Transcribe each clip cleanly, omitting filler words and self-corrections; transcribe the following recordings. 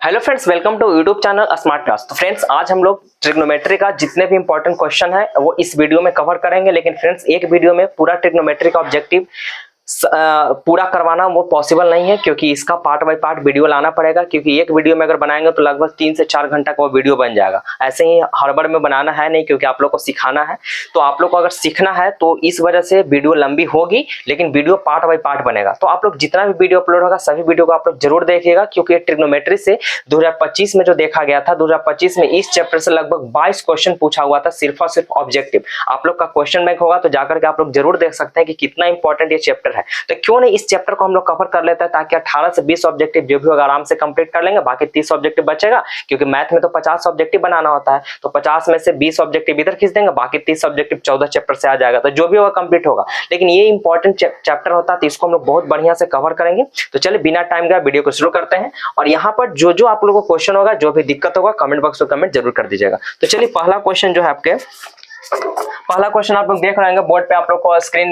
Hello friends, welcome to YouTube channel smart class. तो friends, आज हम लोग ट्रिग्नोमेट्री का जितने भी इंपॉर्टेंट क्वेश्चन है वो इस वीडियो में कवर करेंगे। लेकिन फ्रेंड्स, एक वीडियो में पूरा ट्रिग्नोमेट्री का ऑब्जेक्टिव पूरा करवाना वो पॉसिबल नहीं है, क्योंकि इसका पार्ट बाय पार्ट वीडियो लाना पड़ेगा। क्योंकि एक वीडियो में अगर बनाएंगे तो लगभग 3 से 4 घंटा का वो वीडियो बन जाएगा। ऐसे ही हड़बड़ में बनाना है नहीं, क्योंकि आप लोग को सिखाना है। तो आप लोग को अगर सीखना है तो इस वजह से वीडियो लंबी होगी, लेकिन वीडियो पार्ट बाय पार्ट बनेगा। तो आप लोग जितना भी वीडियो अपलोड होगा सभी वीडियो को आप लोग जरूर देखिएगा, क्योंकि ट्रिग्नोमेट्री से 2025 में जो देखा गया था, 2025 में इस चैप्टर से लगभग 22 क्वेश्चन पूछा हुआ था, सिर्फ और सिर्फ ऑब्जेक्टिव। आप लोग का क्वेश्चन बैंक होगा तो जाकर के आप लोग जरूर देख सकते हैं कि कितना इंपॉर्टेंट ये चैप्टर है। तो क्यों नहीं इस चैप्टर को हम लोग कवर कर लेते हैं, ताकि 18 से 20 ऑब्जेक्टिव जो भी होगा आराम से कंप्लीट कर लेंगे। बाकी 30 ऑब्जेक्टिव बचेगा, क्योंकि मैथ में तो 50 ऑब्जेक्टिव बनाना होता है। तो 50 में से 20 ऑब्जेक्टिव इधर खींच देंगे, बाकी 30 ऑब्जेक्टिव 14 चैप्टर से आ जाएगा। तो जो भी होगा कंप्लीट होगा। लेकिन ये इंपॉर्टेंट चैप्टर होता है, तो इसको हम लोग बहुत बढ़िया से कवर करेंगे। तो चलिए बिना टाइम गए वीडियो को शुरू करते हैं। और यहाँ पर जो आप लोगों को क्वेश्चन होगा, जो भी दिक्कत होगा, कमेंट बॉक्स में कमेंट जरूर कर दीजिएगा। तो चलिए पहला क्वेश्चन जो है आपके, पहला क्वेश्चन आप लोग देख रहे हैं बोर्ड पे। आप लोग को स्क्रीन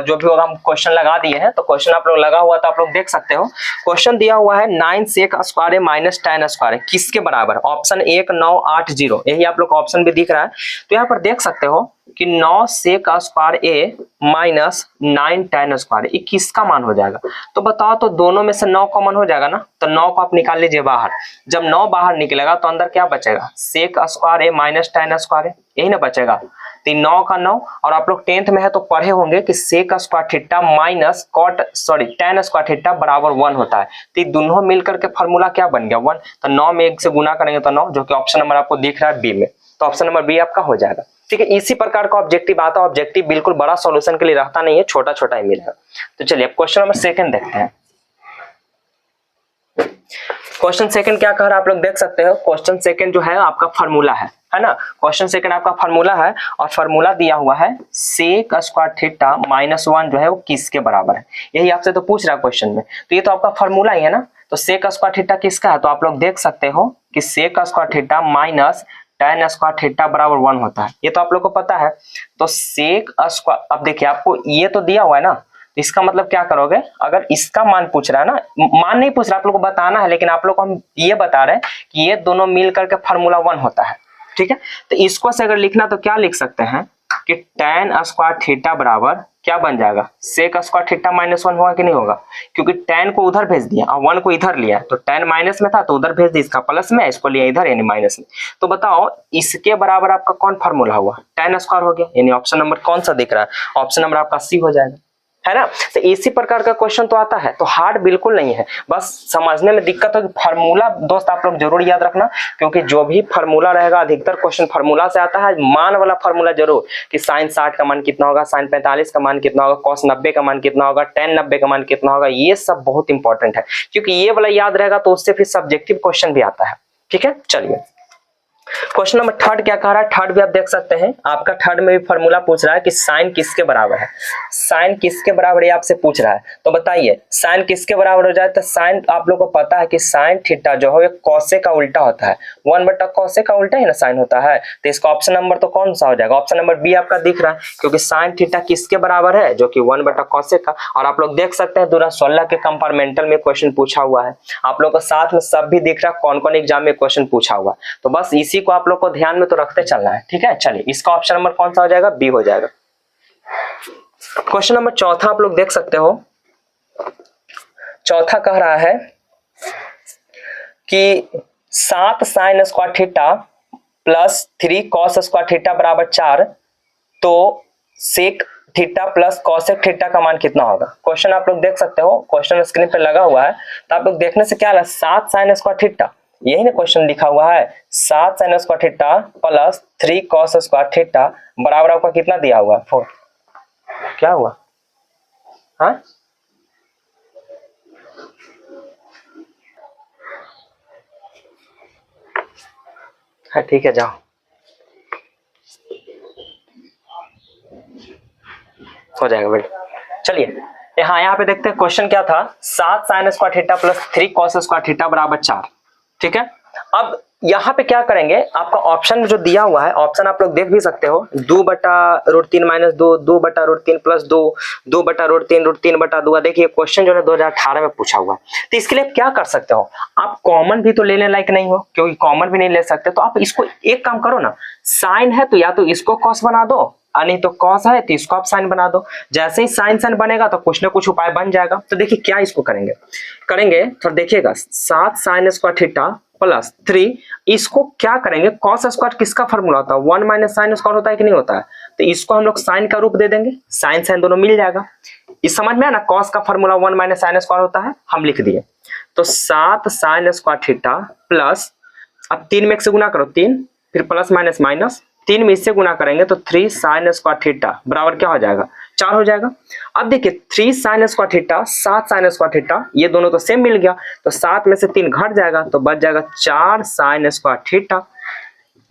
जो भी होगा हम क्वेश्चन लगा दिए हैं। तो क्वेश्चन आप लोग लगा हुआ तो आप लोग देख सकते हो। क्वेश्चन दिया हुआ है 9 sec square minus tan square किसके बराबर। ऑप्शन 1 9 8 0, यही आप लोग का ऑप्शन भी दिख रहा है। तो यहाँ पर देख सकते हो कि 9 सेक स्क्वायर ए माइनस 9 tan स्क्वायर, ये किसका मान हो जाएगा। तो बताओ, तो दोनों में से 9 कॉमन हो जाएगा ना। तो 9 को आप निकाल लीजिए बाहर। जब 9 बाहर निकलेगा तो अंदर क्या बचेगा, सेक स्क्वायर ए माइनस tan स्क्वायर, यही ना बचेगा। तो 9 का 9, और आप लोग 10th में है तो पढ़े होंगे कि sec square theta minus tan square theta बराबर 1 होता है। तो ये दोनों मिलकर के फॉर्मूला क्या बन गया, 1। तो 9 में 1 से गुना करेंगे तो 9, जो कि ऑप्शन नंबर आपको दिख रहा है बी में। तो ऑप्शन नंबर बी आपका हो जाएगा। ठीक है, इसी प्रकार का ऑब्जेक्टिव आता है। ऑब्जेक्टिव बिल्कुल बड़ा सॉल्यूशन के लिए रहता नहीं है, छोटा छोटा ही मिलेगा। तो चलिए अब क्वेश्चन नंबर 2 देखते हैं। क्वेश्चन 2 क्या कह रहा है आप लोग देख सकते हो। क्वेश्चन 2 जो है आपका फार्मूला है ना। क्वेश्चन 2 आपका फार्मूला है, और फार्मूला दिया हुआ है सेक स्क्वायर थीटा माइनस 1 जो है वो किसके बराबर है। यही आपसे तो पूछ रहा है क्वेश्चन में। तो ये तो आपका फार्मूला ही है ना। तो सेक स्क्वायर थीटा किसका है, तो आप लोग देख सकते हो कि sec square theta minus tan square theta बराबर 1 होता है। ये तो आप लोग को पता है। तो सेक स्क्वायर, अब देखिए आपको ये तो दिया हुआ है ना। तो इसका मतलब क्या करोगे, अगर इसका मान पूछ रहा है ना, मान नहीं पूछ रहा, आप लोग को बताना है। लेकिन आप लोग को हम ये बता रहे हैं कि ये दोनों मिल करके फार्मूला 1 होता है। ठीक है, तो इसको से अगर लिखना तो क्या लिख सकते हैं कि tan स्क्वायर थीटा बराबर क्या बन जाएगा, सेक स्क्वायर थीटा माइनस 1 होगा कि नहीं होगा। क्योंकि tan को उधर भेज दिया और 1 को इधर लिया, तो tan माइनस में था तो उधर भेज दिया, इसका प्लस में, इसको लिया इधर यानी माइनस में। तो बताओ इसके बराबर आपका कौन फार्मूला हुआ, tan स्क्वायर हो गया। यानी ऑप्शन नंबर कौन सा दिख रहा है, ऑप्शन नंबर आपका सी हो जाएगा, है ना। तो इसी प्रकार का क्वेश्चन तो आता है। तो हार्ड बिल्कुल नहीं है, बस समझने में दिक्कत होगी। फार्मूला दोस्त आप लोग जरूर याद रखना, क्योंकि जो भी फार्मूला रहेगा अधिकतर क्वेश्चन फार्मूला से आता है। मान वाला फार्मूला जरूर, कि साइन 60 का मान कितना होगा, साइन 45 का मान कितना होगा, कॉस 90 का मान कितना होगा, tan 90 का मान कितना होगा। ये सब बहुत इंपॉर्टेंट है, क्योंकि ये वाला याद रहेगा तो उससे फिर सब्जेक्टिव क्वेश्चन भी आता है। ठीक है, चलिए क्वेश्चन नंबर 3 क्या कह रहा है। 3 भी आप देख सकते हैं, आपका 3 में भी फार्मूला पूछ रहा है कि साइन किसके बराबर है। साइन किसके बराबर है आपसे पूछ रहा है। तो बताइए साइन किसके बराबर हो जाए। तो साइन आप लोग को पता है कि साइन थीटा जो है कॉसे का उल्टा होता है, 1/cos का उल्टा ही ना साइन होता है। तो इसका ऑप्शन नंबर तो कौन सा हो जाएगा, ऑप्शन नंबर बी आपका दिख रहा है, क्योंकि साइन थीटा किसके बराबर है, जो कि 1/cos का। और आप लोग देख सकते हैं 2016 के कंपार्टमेंटल में क्वेश्चन पूछा हुआ है। आप लोग को साथ में सब भी दिख रहा है कौन कौन एग्जाम में क्वेश्चन पूछा हुआ। तो बस इसी को आप लोग को ध्यान में तो रखते चलना है। ठीक है, चलिए इसका ऑप्शन नंबर कौन सा हो जाएगा, बी हो जाएगा। क्वेश्चन नंबर 4 आप लोग देख सकते हो। 4 कह रहा है कि 7 sine square theta plus 3 cos square theta बराबर 4, तो sec theta plus cosec theta का मान कितना होगा। क्वेश्चन आप लोग देख सकते हो, क्वेश्चन स्क्रीन पे लगा हुआ है। तो आप लोग देखने से क्या है, 7 साइन स्क्वायर थीटा, यही ना क्वेश्चन लिखा हुआ है, 7 sine square theta plus 3 cos square theta बराबर आपका कितना दिया हुआ है, 4। क्या हुआ, हाँ हाँ ठीक है, जाओ। हो जाएगा बेटा। चलिए यहाँ पे देखते हैं क्वेश्चन क्या था। 7 sine square theta plus 3 cos square theta बराबर 4। ठीक है, अब यहाँ पे क्या करेंगे, आपका ऑप्शन जो दिया हुआ है, ऑप्शन आप लोग देख भी सकते हो, 2/√3 माइनस 2, 2/√3 प्लस 2, 2/√3 √3/2। देखिए क्वेश्चन जो है 2018 में पूछा हुआ है। तो इसके लिए क्या कर सकते हो, आप कॉमन भी तो लेने लायक नहीं हो, क्योंकि कॉमन भी नहीं ले सकते, तो आप इसको एक काम करो ना, साइन है तो या तो इसको कॉस बना दो, नहीं तो कॉस है तो इसको आप साइन बना दो। जैसे ही साइन साइन बनेगा तो कुछ ना कुछ उपाय बन जाएगा। तो देखिए क्या इसको करेंगे तो देखिएगा, 7 साइन स्क्वायर थीटा प्लस 3, इसको क्या करेंगे, कॉस स्क्वायर किसका फॉर्मूला होता है, 1 माइनस साइन स्क्वायर होता है कि नहीं होता है, तो इसको हम लोग साइन का रूप दे देंगे, साइन साइन दोनों मिल जाएगा। इस समझ में है ना, कॉस का फॉर्मूला 1 माइनस साइन स्क्वायर होता है, हम लिख दिए। तो 7 साइन स्क्वायर थीटा प्लस, अब 3 में 1 से गुना करो 3, फिर प्लस माइनस माइनस, 3 में इससे गुना करेंगे तो 3 साइन स्क्वायर थीटा बराबर क्या हो जाएगा, 4 हो जाएगा। अब देखिए 3 sign square theta 7 sine square theta, ये दोनों तो सेम मिल गया, तो 7 में से 3 घट जाएगा तो बच जाएगा 4 साइन स्क्वायर थीटा।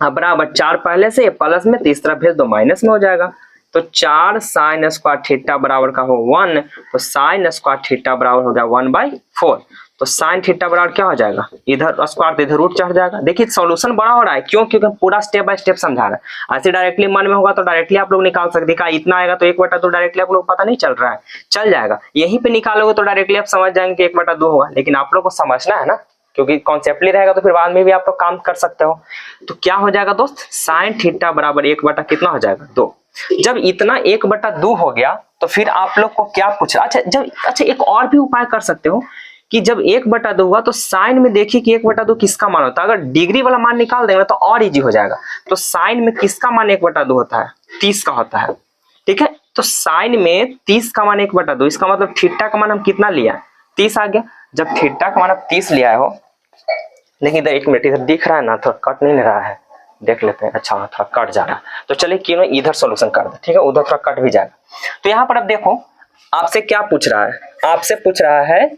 अब बराबर 4 पहले से प्लस में, तीसरा भेज दो माइनस में हो जाएगा। तो 4 साइन स्क्वायर थीटा बराबर का हो 1, तो साइन स्क्वायर थीटा बराबर हो गया 1/4। तो साइन थीटा बराबर क्या हो जाएगा, इधर स्क्वायर तो इधर रूट चढ़ जाएगा। देखिए सॉल्यूशन बड़ा हो रहा है, क्यों, क्योंकि पूरा स्टेप बाय स्टेप समझा रहा है। ऐसे डायरेक्टली मन में होगा तो डायरेक्टली आप लोग निकाल सकते हैं, इतना आएगा तो 1/2 डायरेक्टली आप लोग पता नहीं चल रहा है, चल जाएगा। यहीं पे निकालोगे तो डायरेक्टली आप समझ जाएंगे कि 1/2 होगा, लेकिन आप लोग को समझना है ना, क्योंकि कॉन्सेप्टली रहेगा तो फिर बाद में भी आप लोग काम कर सकते हो। तो क्या हो जाएगा दोस्त, साइन थीटा बराबर 1 कितना हो जाएगा 2। जब इतना 1/2 हो गया तो फिर आप लोग को क्या पूछ रहा, अच्छा एक और भी उपाय कर सकते हो कि जब 1/2 हुआ तो साइन में देखिए कि 1/2 किसका मान होता है। अगर डिग्री वाला मान निकाल देंगे तो और इजी हो जाएगा। तो साइन में किसका मान 1/2 होता है, 30 का होता है, ठीक है। तो साइन में 30 का मान 1/2, इसका मतलब थीटा का मान हम कितना लिया, 30 आ गया। जब थीटा का मान आप 30 लिया हो, लेकिन इधर 1 मिनट, इधर दिख रहा है ना, थोड़ा कट नहीं रहा है, देख लेते हैं। अच्छा थोड़ा कट जा रहा है, तो चलिए क्यों इधर सॉल्यूशन कर दे, ठीक है, उधर थोड़ा कट भी जाएगा। तो यहाँ पर अब देखो आपसे क्या पूछ रहा है, आपसे पूछ रहा है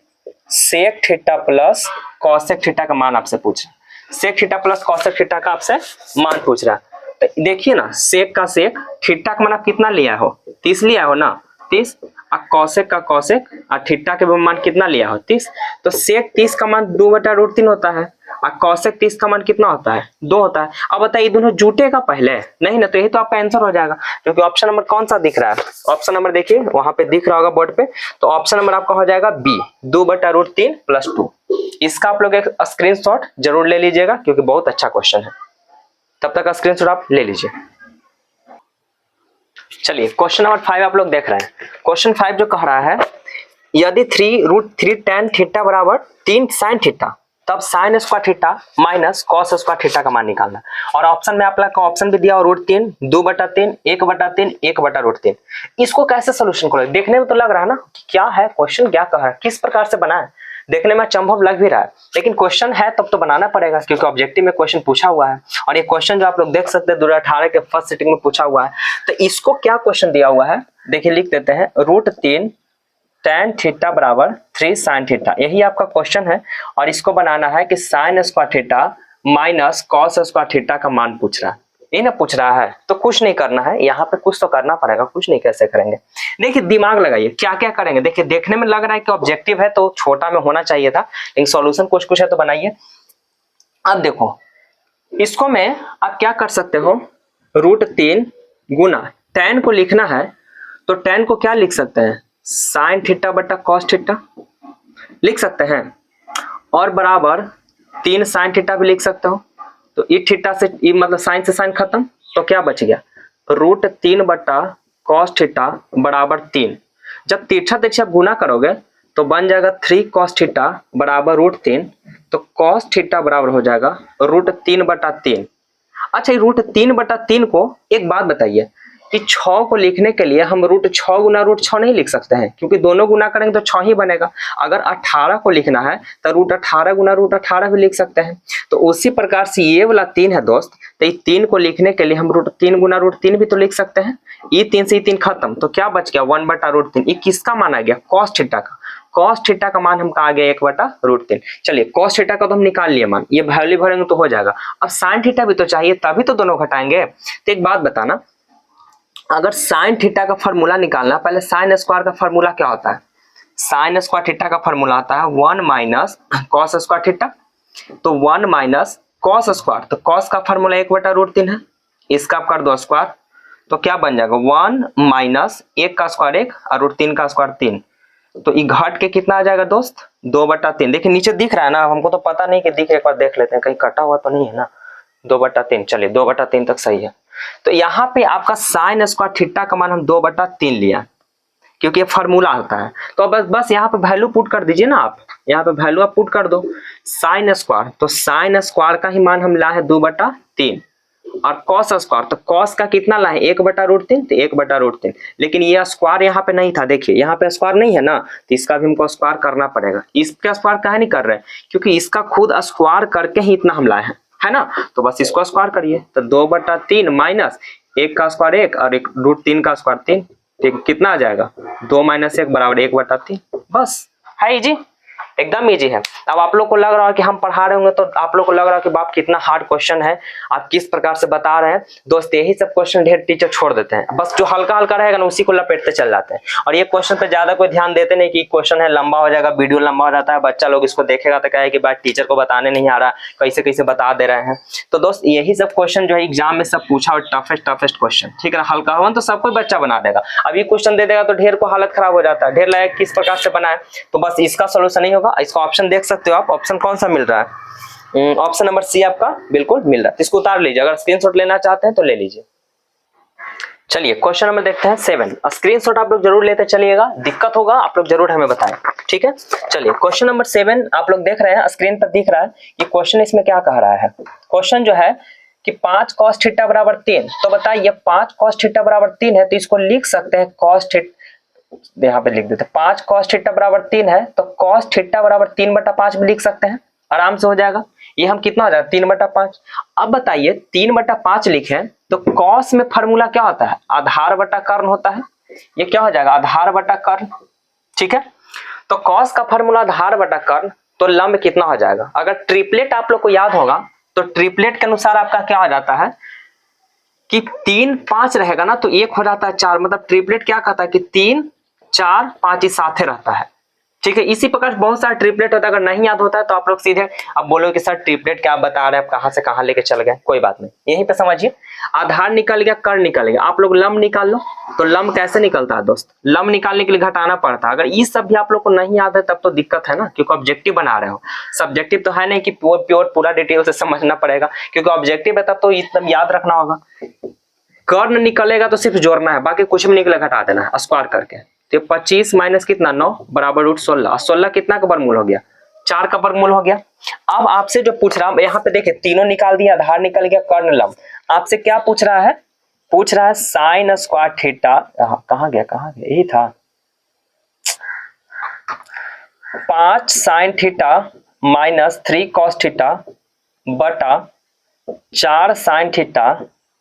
sec theta plus cosec theta का मान आपसे पूछ रहा है। Sec theta plus cosec theta का आपसे मान पूछ रहा है। तो देखिए ना, सेक का सेक, थीटा का मान आप कितना लिया हो, 30 लिया हो ना, 30, और कॉसेक का कॉसेक और थीटा के मान कितना लिया हो, 30। तो सेक 30 का मान 2/√3 होता है और कॉसेक 30 का मान कितना होता है, 2 होता है। अब बताइए दोनों जुटेगा पहले नहीं ना, तो यही तो आपका आंसर हो जाएगा। क्योंकि ऑप्शन नंबर कौन सा दिख रहा है, ऑप्शन नंबर देखिए वहां पे दिख रहा होगा बोर्ड पे, तो ऑप्शन नंबर आपका हो जाएगा बी, 2/√3 + 2। इसका आप लोग एक स्क्रीनशॉट जरूर ले लीजिएगा, क्योंकि बहुत अच्छा क्वेश्चन है। तब तक स्क्रीनशॉट आप ले लीजिए। चलिए क्वेश्चन नंबर 5 आप लोग देख रहे हैं। क्वेश्चन 5 जो कह रहा है, यदि 3√3 tan थीटा बराबर 3 sin थीटा, तब sin square theta minus cos square theta का मान निकालना। और ऑप्शन में आप लोग का ऑप्शन भी दिया √3, 2/3, 1/3, 1/√3। इसको कैसे सोल्यूशन करोगे, देखने में तो लग रहा है ना कि क्या है क्वेश्चन, क्या कह रहा है, किस प्रकार से बना है, देखने में संभव लग भी रहा है, लेकिन क्वेश्चन है तब तो बनाना पड़ेगा, क्योंकि ऑब्जेक्टिव में क्वेश्चन पूछा हुआ है। और ये क्वेश्चन जो आप लोग देख सकते हैं 2018 के फर्स्ट सिटिंग में पूछा हुआ है। तो इसको क्या क्वेश्चन दिया हुआ है, देखिए लिख देते हैं, √3 tan थीटा बराबर 3 sin थीटा, यही आपका क्वेश्चन है। और इसको बनाना है कि sin square theta minus cos square theta का मान पूछ रहा है, ये ना पूछ रहा है। तो कुछ नहीं करना है, यहाँ पे कुछ तो करना पड़ेगा, कुछ नहीं कैसे करेंगे। देखिए दिमाग लगाइए क्या क्या करेंगे। देखिए देखने में लग रहा है कि ऑब्जेक्टिव है तो छोटा में होना चाहिए था, लेकिन सॉल्यूशन कुछ कुछ है तो बनाइए। अब देखो इसको में आप क्या कर सकते हो, √3 गुना tan को लिखना है तो tan को क्या लिख सकते हैं, साइन थीटा बटा कॉस थीटा लिख सकते हैं, और बराबर 3 साइन थीटा भी लिख सकते हो। तो ई थीटा से ई मतलब साइन से साइन खत्म, तो क्या बच गया, √3 बटा कॉस थीटा बराबर 3। जब तिरछा तिरछा गुना करोगे तो बन जाएगा 3 कॉस थीटा बराबर √3। तो कॉस थीटा बराबर हो जाएगा √3/3। अच्छा ये √3/3 को एक बात बताइए कि 6 को लिखने के लिए हम √6 गुना √6 नहीं लिख सकते हैं, क्योंकि दोनों गुना करेंगे तो 6 ही बनेगा। अगर 18 को लिखना है तो √18 गुना √18 भी लिख सकते हैं। तो उसी प्रकार से ये वाला 3 है दोस्त, तो ये 3 को लिखने के लिए हम √3 गुना √3 भी तो लिख सकते हैं। ये 3 से ये 3 खत्म, तो क्या बच गया 1/√3। ये किसका मान आ गया, कॉस थीटा का। कॉस थीटा का मान हमका आ गया 1/√3। चलिए कॉस थीटा का तो हम निकाल लिए मान, ये वैल्यू भरेंगे तो हो जाएगा। अब साइन थीटा भी तो चाहिए, तभी तो दोनों घटाएंगे। तो एक बात बताना, अगर साइन थीटा का फॉर्मूला निकालना, पहले साइन स्क्वायर का फॉर्मूला क्या होता है, साइन स्क्वायर थीटा का फॉर्मूला आता है 1 माइनस कॉस स्क्वायर थीटा। तो 1 माइनस कॉस स्क्वायर, तो कॉस का फार्मूला 1/√3 है, इसका आप कर दो स्क्वायर, तो क्या बन जाएगा 1 माइनस 1 का स्क्वायर 1 और √3 का स्क्वायर 3, तो ये घट के कितना आ जाएगा दोस्त 2/3। देखिए नीचे दिख रहा है ना, हमको तो पता नहीं कि दिख, एक बार देख लेते हैं कहीं कटा हुआ तो नहीं है ना, 2/3, चलिए 2/3 तक सही है। तो यहाँ पे आपका साइन स्क्वायर थीटा का मान हम 2/3 लिया, क्योंकि ये फार्मूला होता है। तो बस यहाँ पे वैल्यू पुट कर दीजिए ना, आप यहाँ पे वैल्यू आप पुट कर दो साइन स्क्वायर, तो साइन स्क्वायर का ही मान हम ला है 2/3, और कॉस स्क्वायर, तो कॉस का कितना ला है 1/√3, तो 1/√3, लेकिन ये स्क्वायर यहाँ पे नहीं था, देखिए यहाँ पे स्क्वायर नहीं है ना, तो इसका भी हमको स्क्वायर करना पड़ेगा। इसका स्क्वायर काहे नहीं कर रहे हैं, क्योंकि इसका खुद स्क्वायर करके ही इतना हम लाए हैं, है ना, तो बस इसको स्क्वायर करिए, तो 2/3 माइनस 1 का स्क्वायर 1 और √3 का स्क्वायर 3, ठीक कितना आ जाएगा 2 माइनस 1 बराबर 1/3, बस है इजी, एकदम इजी है। अब आप लोग को लग रहा है कि हम पढ़ा रहे होंगे तो आप लोग को लग रहा है कि बाप कितना हार्ड क्वेश्चन है, आप किस प्रकार से बता रहे हैं। दोस्त यही सब क्वेश्चन ढेर टीचर छोड़ देते हैं, बस जो हल्का हल्का रहेगा ना उसी को लपेटते चल जाते हैं, और ये क्वेश्चन पे ज्यादा कोई ध्यान देते नहीं कि क्वेश्चन है लंबा हो जाएगा, वीडियो लंबा हो जाता है, बच्चा लोग इसको देखेगा तो कहे कि भाई टीचर को बताने नहीं आ रहा, कैसे कैसे बता दे रहे हैं। तो दोस्त यही सब क्वेश्चन जो है एग्जाम में सब पूछा, और टफेस्ट क्वेश्चन, ठीक है ना, हल्का हो तो सब कोई बच्चा बना देगा। अब ये क्वेश्चन दे देगा तो ढेर को हालत खराब हो जाता है, ढेर लायक किस प्रकार से बनाए, तो बस इसका सोल्यूशन नहीं होगा। इसका ऑप्शन देख सकते हो आप, ऑप्शन कौन सा मिल रहा है, ऑप्शन नंबर सी आपका बिल्कुल मिल रहा है, इसको उतार लीजिए, अगर स्क्रीनशॉट लेना चाहते हैं तो ले लीजिए। चलिए क्वेश्चन नंबर देखते हैं 7, स्क्रीनशॉट आप लोग जरूर लेते चलिएगा, दिक्कत होगा आप लोग जरूर हमें बताएं, ठीक है। चलिए क्वेश्चन नंबर 7 आप लोग देख रहे हैं, स्क्रीन पर दिख रहा है कि क्वेश्चन इसमें क्या कह रहा है। क्वेश्चन जो है कि 5 cos थीटा बराबर 3, तो बताइए 5 cos थीटा बराबर 3 है, तो इसको लिख सकते हैं cos थीटा, यहाँ पे लिख देते हैं 5 cos थीटा बराबर 3 है, तो cos थीटा बराबर 3/5 भी लिख सकते हैं, आराम से हो जाएगा। ये हम कितना हो जाएगा 3/5। अब बताइए 3/5 लिखे तो cos में फार्मूला क्या होता है, आधार बटा कर्ण होता है, ये क्या हो जाएगा आधार बटा कर्ण, ठीक है। तो cos का फार्मूला आधार बटा कर्ण, तो लंब कितना हो जाएगा, अगर ट्रिपलेट आप लोग को याद होगा तो ट्रिपलेट के अनुसार आपका क्या हो जाता है कि 3 5 रहेगा ना, तो 1 हो जाता है 4, मतलब ट्रिपलेट क्या कहता है कि 3 4 5 ही साथ रहता है, ठीक है। इसी प्रकार बहुत सारे ट्रिपलेट होता है, अगर नहीं याद होता है तो आप लोग सीधे अब बोलोगे कि सर ट्रिपलेट क्या बता रहे हैं, आप कहां से कहां लेके चल गए, कोई बात नहीं, यहीं पे समझिए। आधार निकल गया, कर्ण निकल गया, आप लोग लंब निकाल लो, तो लंब कैसे निकलता है दोस्त, लंब निकालने के लिए घटाना पड़ता है। अगर ये सब भी आप लोग को नहीं याद है तब तो दिक्कत है ना, क्योंकि ऑब्जेक्टिव बना रहे हो, सब्जेक्टिव तो है नहीं कि प्योर पूरा डिटेल से समझना पड़ेगा, क्योंकि ऑब्जेक्टिव है तब तो एकदम याद रखना होगा। कर्ण निकलेगा तो सिर्फ जोड़ना है, बाकी कुछ भी निकले घटा देना है स्क्वायर करके, तो 25 माइनस कितना 9 बराबर √16, 16 कितना का वर्गमूल हो गया 4 का वर्गमूल हो गया। अब आपसे जो पूछ रहा हूं यहाँ पे देखिए, तीनों निकाल दिया, आधार निकल गया, कर्ण लंब, आपसे क्या पूछ रहा है, पूछ रहा है साइन स्क्वायर थीटा, कहां गया यही था, 5 sine theta minus 3 cos theta बटा 4 sine theta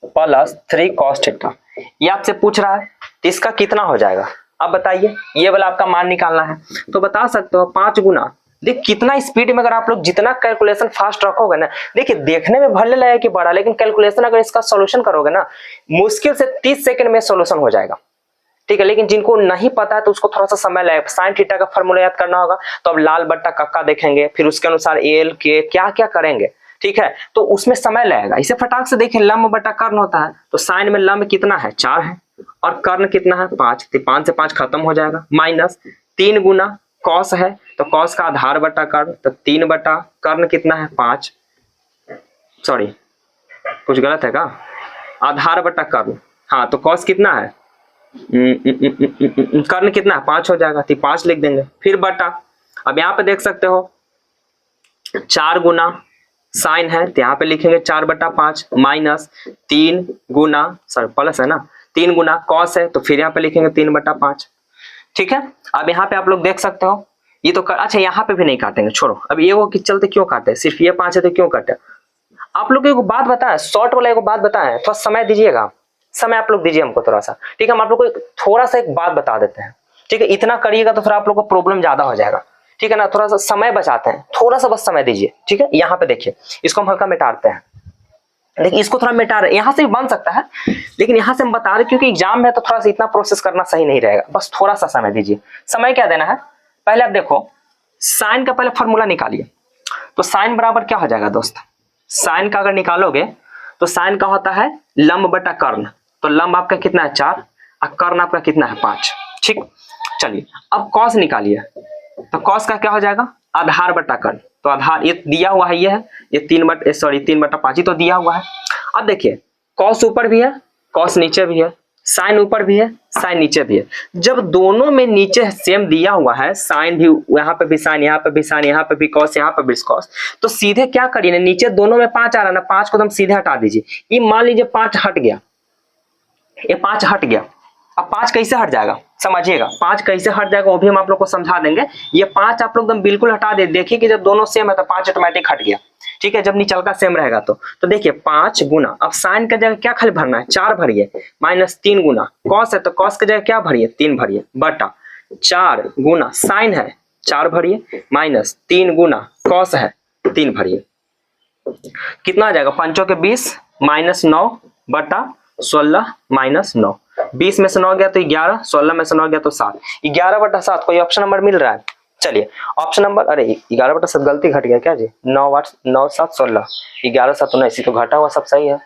plus 3 cos theta, ये आपसे पूछ रहा है, तो इसका कितना हो जाएगा। अब बताइए ये वाला आपका मान निकालना है, तो बता सकते हो 5 गुना, देख कितना स्पीड में, अगर आप लोग जितना कैलकुलेशन फास्ट रखोगे ना, देखिए देखने में भले लगे कि बड़ा, लेकिन कैलकुलेशन अगर इसका सॉल्यूशन करोगे ना, मुश्किल से 30 सेकंड में सॉल्यूशन हो जाएगा, ठीक है। लेकिन जिनको नहीं पता है तो उसको थोड़ा सा समय लगेगा, साइन थीटा का फार्मूला याद करना होगा, तो अब लाल बट्टा कक्का देखेंगे, फिर उसके अनुसार एल के क्या क्या करेंगे, ठीक है, तो उसमें समय लगेगा। इसे फटाक से देखिए, लंब बटा कर्ण होता है, तो साइन में लंब कितना है 4 है, और कर्ण कितना है 5, तो 5 से 5 खत्म हो जाएगा, माइनस 3 गुना कॉस है, तो कॉस का आधार बटा कर्ण, तो 3 बटा कर्ण कितना है 5, सॉरी कुछ गलत है का, आधार बटा कर्ण, हाँ तो कॉस कितना है कर्ण कितना है 5 हो जाएगा, तो 5 लिख देंगे, फिर बटा, अब यहाँ पे देख सकते हो 4 गुना साइन है, तो यहाँ पे लिखेंगे 4/5 माइनस 3 गुना, सॉरी प्लस है ना, 3 गुना कॉस है, तो फिर यहाँ पे लिखेंगे 3/5, ठीक है। अब यहाँ पे आप लोग देख सकते हो ये तो अच्छा यहाँ पे भी नहीं काटेंगे, छोड़ो, अब ये वो कि चलते क्यों काटे, सिर्फ ये 5 है तो क्यों काटे। आप लोग एक बात बताएं, शॉर्ट वाला एक बात बताएं, थोड़ा समय दीजिएगा, समय आप लोग दीजिए हमको थोड़ा सा, ठीक है। हम आप लोग को थोड़ा सा एक बात बता देते हैं, ठीक है, इतना करिएगा तो थोड़ा आप लोग को प्रॉब्लम ज्यादा हो जाएगा, ठीक है ना, थोड़ा सा समय बचाते हैं, थोड़ा सा बस समय दीजिए, ठीक है। यहाँ पे देखिए इसको हम हल्का मिटाते हैं, लेकिन इसको थोड़ा मिटा रहे, यहाँ से भी बन सकता है, लेकिन यहाँ से हम बता रहे क्योंकि एग्जाम में तो थोड़ा सा इतना प्रोसेस करना सही नहीं रहेगा, बस थोड़ा सा समय दीजिए। समय क्या देना है, पहले आप देखो साइन का पहले फॉर्मूला निकालिए, तो साइन बराबर क्या हो जाएगा दोस्त, साइन का अगर निकालोगे तो साइन का होता है लंब बटा कर्ण, तो लंब आपका कितना है 4 और कर्ण आपका कितना है 5। ठीक, चलिए अब कॉस निकालिए, तो कॉस का क्या हो जाएगा आधार बटा कर्ण, तो आधार ये दिया हुआ है, ये है ये 3/5 ही तो दिया हुआ है। अब देखिए कॉस ऊपर भी है कॉस नीचे भी है, साइन ऊपर भी है साइन नीचे भी है, जब दोनों में नीचे सेम दिया हुआ है, साइन भी यहाँ पे भी साइन, यहाँ पे भी साइन, यहाँ पे भी कॉस, यहाँ पे भी कॉस, तो सीधे क्या करिए ना, नीचे दोनों में 5 आ रहा है ना, 5 को तो हम सीधे हटा दीजिए। ये मान लीजिए 5 हट गया, ये 5 हट गया, अब 5 कैसे हट जाएगा समझिएगा, 5 कैसे हट जाएगा वो भी हम आप लोग को समझा देंगे। ये 5 आप लोग एकदम बिल्कुल हटा दे, देखिए कि जब दोनों सेम है तो 5 ऑटोमेटिक हट गया। ठीक है, जब निचल का सेम रहेगा तो देखिए 5 गुना, अब साइन का जगह क्या खाली भरना है 4 भरिए, माइनस 3 गुना कॉस है तो कॉस की जगह क्या भरिए 3 भरिए, बटा 4 गुना साइन है 4 भरिए, माइनस 3 गुना कॉस है 3 भरिए। कितना आ जाएगा 5 के 20 माइनस 9 बटा 16 माइनस 9, 20 में से 9 गया तो 11, 16 में से 9 गया तो 7, 11 बटा 7। कोई ऑप्शन नंबर मिल रहा है? चलिए ऑप्शन नंबर, अरे 11 बटा 7 गलती घट गया क्या जी, 9 7 16, 11 7 19, तो घटा हुआ सब सही है,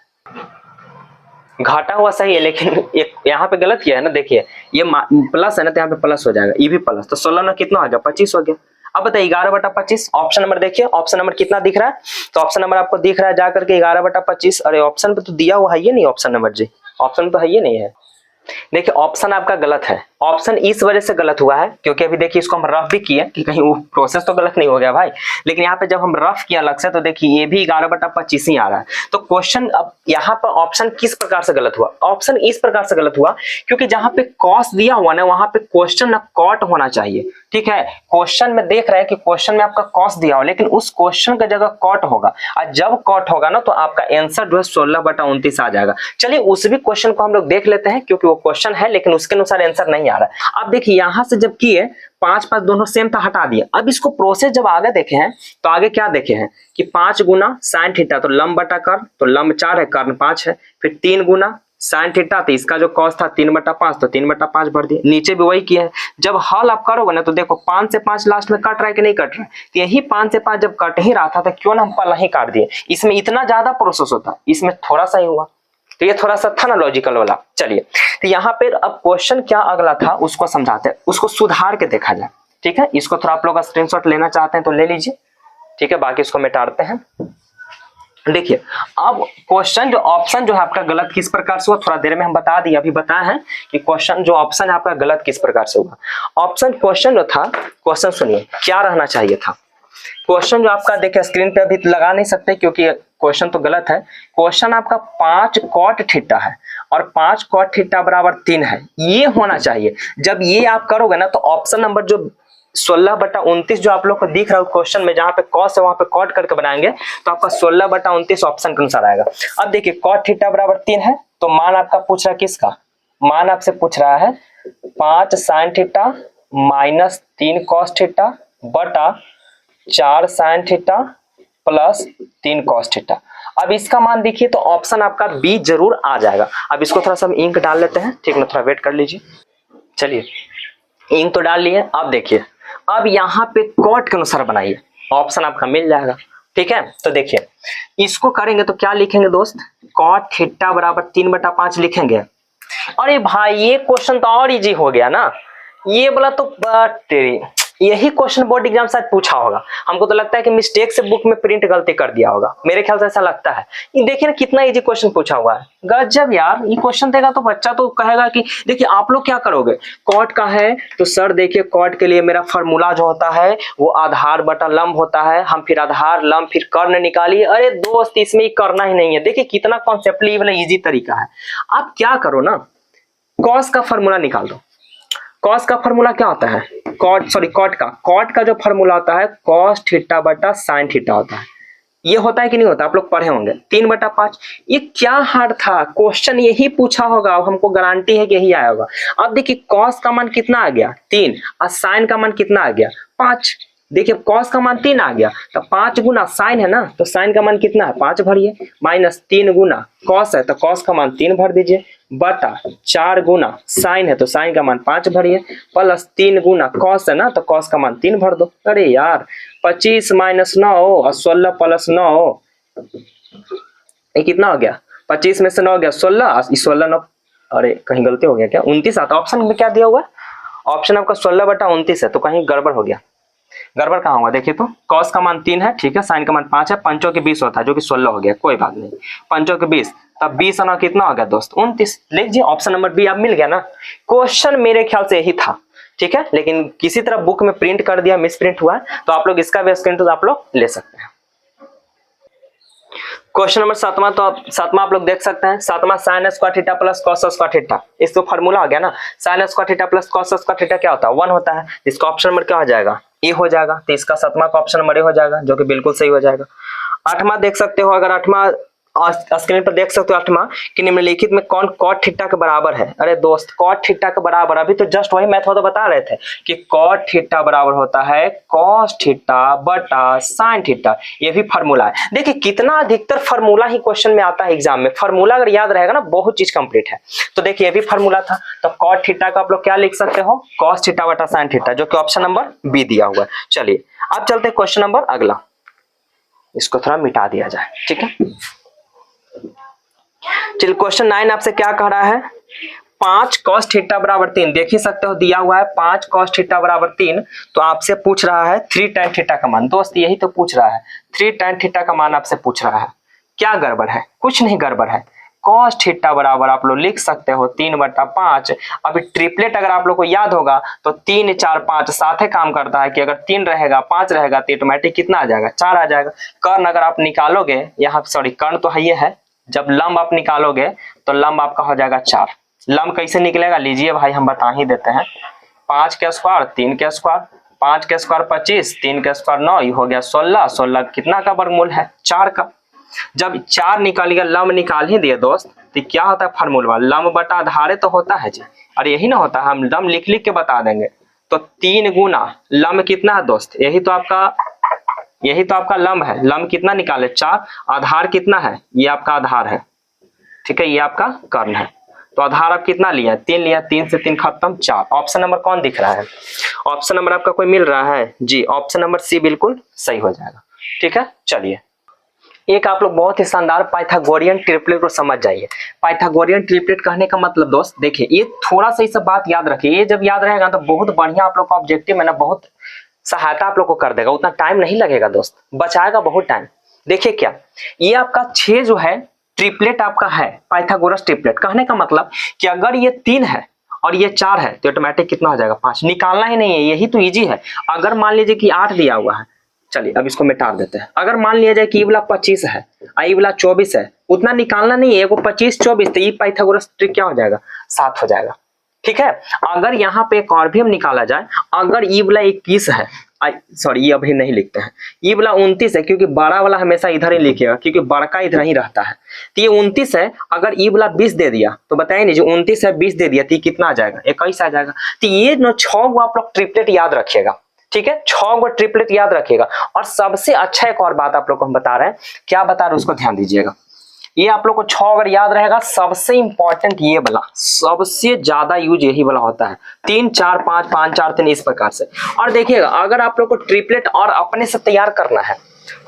घाटा हुआ सही है, लेकिन यहाँ पे गलत किया है ना। देखिए ये प्लस है ना, तो यहाँ पे प्लस हो जाएगा, ये भी प्लस, तो 16 में कितना हो गया 25 हो गया। अब बताइए 11 बटा 25, ऑप्शन नंबर देखिए, ऑप्शन नंबर कितना दिख रहा है, तो ऑप्शन नंबर आपको दिख रहा है जाकर के 11 बटा 25। अरे ऑप्शन पे तो दिया हुआ है ये नहीं, ऑप्शन नंबर जी ऑप्शन तो है ये नहीं है। देखिए ऑप्शन आपका गलत है, ऑप्शन इस वजह से गलत हुआ है क्योंकि अभी देखिए इसको हम रफ भी किए कि कहीं वो प्रोसेस तो गलत नहीं हो गया भाई, लेकिन यहाँ पे जब हम रफ किया अलग से तो देखिए ये भी 11 बटा 25 ही आ रहा है। तो क्वेश्चन अब यहाँ पर ऑप्शन किस प्रकार से गलत हुआ, ऑप्शन इस प्रकार से गलत हुआ क्योंकि जहाँ पे कॉस दिया हुआ ना वहां पे क्वेश्चन ना कॉट होना चाहिए। ठीक है, क्वेश्चन में देख रहे हैं कि क्वेश्चन में आपका कॉस दिया हो, लेकिन उस क्वेश्चन का जगह कॉट होगा, और जब कॉट होगा ना तो आपका आंसर जो है 16 बटा 29 आ जाएगा। चलिए उस भी क्वेश्चन को हम लोग देख लेते हैं क्योंकि वो क्वेश्चन है लेकिन उसके अनुसार आंसर नहीं आ रहा है। अब देखिए यहां से जब किए 5 5 दोनों सेम था हटा दिए, अब इसको प्रोसेस जब आगे देखे हैं तो आगे क्या देखे हैं कि 5 गुना साइन थीटा, तो लंब बटा कर्ण, तो लंब 4 है कर्ण 5 है, फिर 3 गुना साइन थीटा, तो इसका जो कॉस था 3 बटा 5, तो 3 बटा 5 भर दिए, नीचे भी वही किया है। जब हल आप करोगे ना तो देखो 5 से 5 लास्ट में कट रहा है कि नहीं कट रहा है, तो यही 5 से 5 जब कट ही रहा था तो क्यों ना हम पहले ही काट दिए, इसमें इतना ज्यादा प्रोसेस होता, इसमें थोड़ा सा ही हुआ, तो ये थोड़ा सा था ना लॉजिकल वाला। चलिए तो यहाँ पे अब क्वेश्चन क्या अगला था उसको समझाते हैं, उसको सुधार के देखा जाए। ठीक है, इसको थोड़ा आप लोग स्क्रीनशॉट लेना चाहते हैं तो ले लीजिए, ठीक है, बाकी इसको मिटाते हैं। देखिए अब क्वेश्चन जो ऑप्शन जो है आपका गलत किस प्रकार से हुआ, थोड़ा देर में हम बता दिए, अभी बताए हैं कि क्वेश्चन जो ऑप्शन है आपका गलत किस प्रकार से हुआ। ऑप्शन क्वेश्चन जो था, क्वेश्चन सुनिए क्या रहना चाहिए था। क्वेश्चन जो आपका देखिए स्क्रीन पे अभी लगा नहीं सकते क्योंकि क्वेश्चन तो गलत है। क्वेश्चन आपका 5 कॉट थीटा है और 5 कॉट थीटा बराबर 3 है, ये होना चाहिए। जब ये आप करोगे ना तो ऑप्शन नंबर जो 16 बटा 29 जो आप लोग को दिख रहा है क्वेश्चन में, जहां पे कॉस है वहां पे कॉट करके बनाएंगे तो आपका 16 बटा 29 ऑप्शन के अनुसार आएगा। अब देखिए कॉट थीटा बराबर 3 है, तो मान आपका पूछ रहा है किसका, मान आपसे पूछ रहा है 5 sine theta minus 3 cos theta बटा 4 sine theta plus 3 cos theta. अब इसका मान देखिए तो ऑप्शन आपका बी जरूर आ जाएगा। अब इसको थोड़ा सा हम इंक डाल लेते हैं, ठीक ना, थोड़ा वेट कर लीजिए। चलिए इंक तो डाल लिए, अब देखिए अब यहाँ पे कॉट के अनुसार बनाइए, ऑप्शन आपका मिल जाएगा। ठीक है, तो देखिए इसको करेंगे तो क्या लिखेंगे दोस्त, कॉट थीटा बराबर 3 बटा 5 लिखेंगे। अरे भाई ये क्वेश्चन तो और इजी हो गया ना, ये बोला तो तेरी यही क्वेश्चन बोर्ड एग्जाम शायद पूछा होगा, हमको तो लगता है कि मिस्टेक से बुक में प्रिंट गलती कर दिया होगा, मेरे ख्याल से ऐसा लगता है। ये देखिए ना कितना इजी क्वेश्चन पूछा हुआ है, गजब यार। ये क्वेश्चन देगा तो बच्चा तो कहेगा कि देखिए आप लोग क्या करोगे, कॉट का है तो सर देखिए कॉट के लिए मेरा फॉर्मूला जो होता है वो आधार बटा लंब होता है, हम फिर आधार लंब फिर कर्ण निकालिए। अरे दोस्त इसमें करना ही नहीं है, देखिए कितना कॉन्सेप्टली वाला इजी तरीका है। आप क्या करो ना, कॉस का फॉर्मूला निकाल दो। कॉस का फॉर्मूला क्या होता है, कॉट का जो फॉर्मूला होता है कॉस थीटा बटा साइन थीटा होता है। ये होता है कि नहीं होता, आप लोग पढ़े होंगे 3 बटा 5। ये क्या हार्ड था, क्वेश्चन यही पूछा होगा, हमको गारंटी है कि यही आया होगा। अब देखिए कॉस का मान कितना आ गया 3 और साइन का मान कितना आ गया 5। देखिए कॉस का मान 3 आ गया तो 5 गुना साइन है ना, तो साइन का मान कितना है 5 भरिए, माइनस 3 गुना कॉस है तो कॉस का मान 3 भर दीजिए, बटा 4 गुना साइन है तो साइन का मान 5 भरिए, प्लस 3 गुना कॉस है ना तो कॉस का मान 3 भर दो। अरे यार 25 माइनस 9 और 16 प्लस 9 ये कितना हो गया, 25 में से 9 गया 16, 16 9, अरे कहीं गलती हो गया क्या, 29 आता। ऑप्शन में क्या दिया हुआ है, ऑप्शन आपका 16/29 है, तो कहीं गड़बड़ हो गया। गड़बड़ कहाँ होगा देखिए, तो कॉस का मान 3 है, ठीक है, साइन का मान 5 है, पंचों के 20 होता है जो कि 16 हो गया, कोई बात नहीं, पंचों के 20, तब 20 आना कितना हो गया दोस्त 29। लीजिए ऑप्शन नंबर बी आप मिल गया ना। क्वेश्चन मेरे ख्याल से यही था, ठीक है, लेकिन किसी तरह बुक में प्रिंट कर दिया, मिस प्रिंट हुआ, तो आप लोग इसका भी स्क्रीनशॉट आप लोग ले सकते हैं। क्वेश्चन नंबर 7वां, तो सातवां आप लोग देख सकते हैं, 7वां sine square theta plus cos square theta, इसको फार्मूला हो गया ना, sine square theta plus cos square theta क्या होता है 1 होता है, इसका ऑप्शन नंबर क्या हो जाएगा ए हो जाएगा, तो इसका 7वां का ऑप्शन नंबर ए हो जाएगा, जो कि बिल्कुल सही हो जाएगा। 8वां देख सकते हो, अगर 8वां स्क्रीन पर देख सकते हो 8वां कि निम्नलिखित में कौन कॉट थीटा के बराबर है। अरे दोस्त कॉट थीटा के बराबर, अभी तो जस्ट वही मेथड बता रहे थे कि कॉट थीटा बराबर होता है कॉस थीटा बटा साइन थीटा, ये भी फार्मूला है। देखिए कितना अधिकतर फार्मूला ही क्वेश्चन में आता है एग्जाम में, फार्मूला अगर याद रहेगा ना बहुत चीज कंप्लीट है। तो देखिए ये भी फार्मूला था, तो कॉट थीटा का आप लोग क्या लिख सकते हो कॉस थीटा बटा साइन थीटा, जो कि ऑप्शन नंबर बी दिया हुआ है। चलिए अब चलते हैं क्वेश्चन नंबर अगला, इसको थोड़ा मिटा दिया जाए, ठीक है। चलिए क्वेश्चन 9 आपसे क्या कह रहा है, 5 cos थीटा बराबर 3, देख ही सकते हो दिया हुआ है 5 cos थीटा बराबर 3, तो आपसे पूछ रहा है 3 tan थीटा का मान। दोस्त यही तो पूछ रहा है, 3 tan थीटा का मान आपसे पूछ रहा है। क्या गड़बड़ है, कुछ नहीं गड़बड़ है। cos थीटा बराबर आप लोग लिख सकते हो 3/5। अभी ट्रिपलेट अगर आप लोग को याद होगा तो 3 4 5 साथ ही काम करता है कि अगर 3 रहेगा 5 रहेगा तो ऑटोमेटिक कितना आ जाएगा 4 आ जाएगा। कर्ण अगर आप निकालोगे यहाँ, सॉरी कर्ण तो है ये है, जब लंब आप निकालोगे तो लंब आपका हो जाएगा 4। लंब कैसे निकलेगा लीजिए भाई हम बता ही देते हैं, 5 के स्क्वायर 3 के स्क्वायर, 5 के स्क्वायर 25, 3 के स्क्वायर 9, ये हो गया 16, 16 कितना का वर्गमूल है 4 का। जब 4 निकालिएगा, लंब निकाल ही दिए दोस्त, तो क्या होता है फार्मूला लंब बटा आधारे तो होता है जी, और यही ना होता है, हम लंब लिख लिख के बता देंगे। तो 3 गुना लंब कितना है दोस्त, यही तो आपका लंब है, लंब कितना निकाले 4, आधार कितना है ये आपका आधार है, ठीक है, ये आपका कर्ण है, तो आधार आप कितना लिया 3 लिया, 3 से 3 खत्म 4। ऑप्शन नंबर कौन दिख रहा है, ऑप्शन नंबर आपका कोई मिल रहा है जी, ऑप्शन नंबर सी बिल्कुल सही हो जाएगा, ठीक है। चलिए एक आप लोग बहुत ही शानदार पाइथागोरियन ट्रिपलेट को समझ जाइए। पाइथागोरियन ट्रिपलेट कहने का मतलब दोस्त देखिए, ये थोड़ा सा ये सब बात याद रखिए, ये जब याद रहेगा तो बहुत बढ़िया आप लोग का ऑब्जेक्टिव है ना, बहुत सहायता आप लोग को कर देगा, उतना टाइम नहीं लगेगा दोस्त, बचाएगा बहुत टाइम। देखिए क्या, ये आपका 6 जो है ट्रिपलेट आपका है पाइथागोरस ट्रिपलेट, कहने का मतलब कि अगर ये 3 है और ये 4 है तो ऑटोमेटिक कितना हो जाएगा 5, निकालना ही नहीं है, यही तो इजी है। अगर मान लीजिए कि 8 दिया हुआ है, चलिए अब इसको मिटा देते हैं, अगर मान लिया जाए कि ये वाला 25 है ये वाला 24 है, उतना निकालना नहीं है, वो 25 24 तो ये पाइथागोरस ट्रिक क्या हो जाएगा 7 हो जाएगा, ठीक है। अगर यहाँ पे एक और भी हम निकाला जाए, अगर ये वाला 21 है, सॉरी ये अभी नहीं लिखते हैं, ये वाला 29 है, क्योंकि बड़ा वाला हमेशा इधर ही लिखेगा क्योंकि बड़का इधर ही रहता है, तो ये 29 है। अगर ये वाला 20 दे दिया तो बताइए नहीं, जो 29 है 20 दे दिया तो ये कितना आ जाएगा 21 आ जाएगा। तो ये 6 गो आप लोग ट्रिपलेट याद रखिएगा, ठीक है, 6 गो ट्रिपलेट याद रखिएगा। और सबसे अच्छा एक और बात आप लोग को हम बता रहे हैं, क्या बता रहे हैं उसको ध्यान दीजिएगा, ये आप लोग को 6 अगर याद रहेगा, सबसे इंपॉर्टेंट ये वाला, सबसे ज्यादा यूज यही वाला होता है, 3 4 5 5 4 3 इस प्रकार से। और देखिएगा अगर आप लोग को ट्रिपलेट और अपने से तैयार करना है,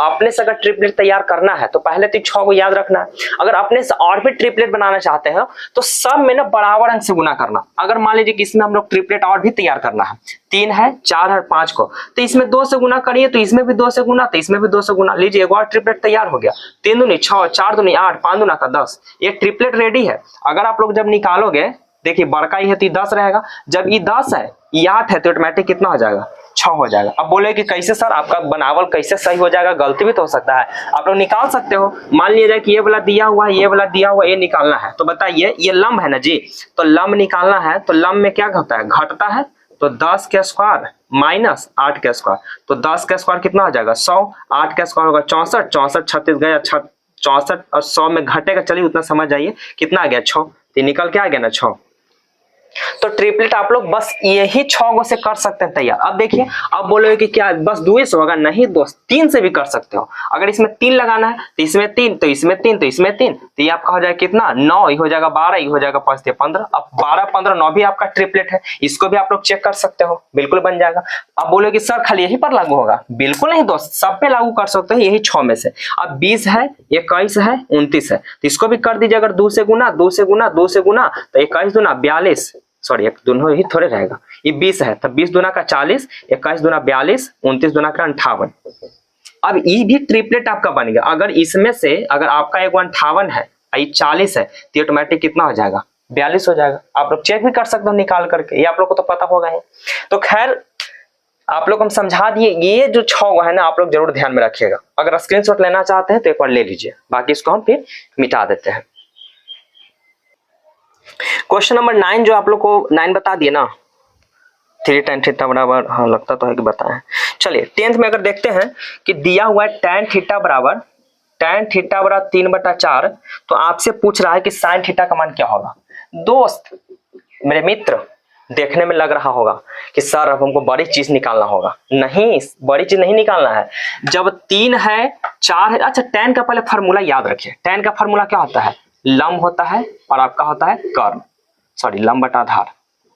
अपने से अगर ट्रिपलेट तैयार करना है तो पहले तो 6 को याद रखना है। अगर अपने से और भी ट्रिपलेट बनाना चाहते हैं तो सब में ना बराबर अंक से गुना करना। अगर मान लीजिए कि इसमें हम लोग ट्रिपलेट और भी तैयार करना है, 3 है 4 है 5 को, तो इसमें 2 से गुना करिए, तो इसमें भी 2 से गुना, तो इसमें भी 2 से गुना, लीजिए एक और ट्रिपलेट तैयार हो गया, 3 दूनी 6 4 दूनी 8 5 दूना का 10, ये ट्रिपलेट रेडी है। अगर आप लोग जब निकालोगे, देखिए बड़का ही है तो 10 रहेगा, जब ये 10 है ये 8 है तो ऑटोमेटिक कितना हो जाएगा 6 हो जाएगा। अब बोले कि कैसे सर आपका बनावल कैसे सही हो जाएगा, गलती भी तो हो सकता है, आप लोग निकाल सकते हो। मान लिया जाए कि ये वाला दिया हुआ है, ये वाला दिया हुआ, ये निकालना है, तो बताइए ये लंब है ना जी, तो लंब निकालना है, तो लंब में क्या होता है घटता है, तो 10 के स्क्वायर माइनस 8 के स्क्वायर, तो 10 के स्क्वायर कितना हो जाएगा 100, 8 के स्क्वायर होगा 64, 64 36 गया 64 और 100 में घटेगा, चलिए उतना समझ जाइए कितना आ गया 6, तो निकल के आ गया ना 6। तो ट्रिपलेट आप लोग बस यही 6 गो से कर सकते हैं तैयार। अब देखिए, अब बोलोगे कि क्या बस 2 से होगा, नहीं दोस्त, 3 से भी कर सकते हो। अगर इसमें 3 लगाना है तो इसमें 3, तो इसमें 3, तो इसमें 3, तो ये आपका हो जाएगा कितना, 9, ये हो जाएगा 12, ये हो जाएगा 5 15। अब 12 15 9 भी आपका ट्रिपलेट है, इसको भी आप लोग चेक कर सकते हो, बिल्कुल बन जाएगा। अब बोलोगे कि सर खाली यही पर लागू होगा, बिल्कुल नहीं दोस्त, सब पे लागू कर सकते हो यही 6 में से। अब 20 है, 21 है, 29 है, तो इसको भी कर दीजिए। अगर 2 से गुना, 2 से गुना, 2 से गुना, तो 21 दूना 42, सॉरी एक दोनों ही थोड़े रहेगा, ये 20 है, तो 20 दूना का 40, 21 दूना 42, 29 दूना का 58। अब ये भी ट्रिपलेट आपका बन गया। अगर इसमें से अगर आपका एक 58 है, ये 40 है, तो ऑटोमेटिक कितना हो जाएगा, 42 हो जाएगा। आप लोग चेक भी कर सकते हो निकाल करके, ये आप लोग को तो पता होगा ही। तो खैर आप लोग हम समझा दिए, ये जो 6 है ना, आप लोग जरूर ध्यान में रखिएगा। अगर स्क्रीनशॉट लेना चाहते हैं तो एक बार ले लीजिए, बाकी इसको हम फिर मिटा देते हैं। क्वेश्चन नंबर 9 जो आप लोग को 9 बता दिए ना, 3 tan थीटा बराबर, हाँ लगता तो है कि बताएं। चलिए 10th में अगर देखते हैं कि दिया हुआ है tan थीटा बराबर 3/4, तो आपसे पूछ रहा है कि sin थीटा का मान क्या होगा। दोस्त मेरे मित्र, देखने में लग रहा होगा कि सर अब हमको बड़ी चीज निकालना होगा। नहीं, बड़ी चीज नहीं निकालना है। जब 3 है 4 है, अच्छा tan का पहले फार्मूला याद रखिए। tan का फार्मूला क्या होता है, लंब होता है और आपका होता है कर्ण, सॉरी लंब बटा आधार।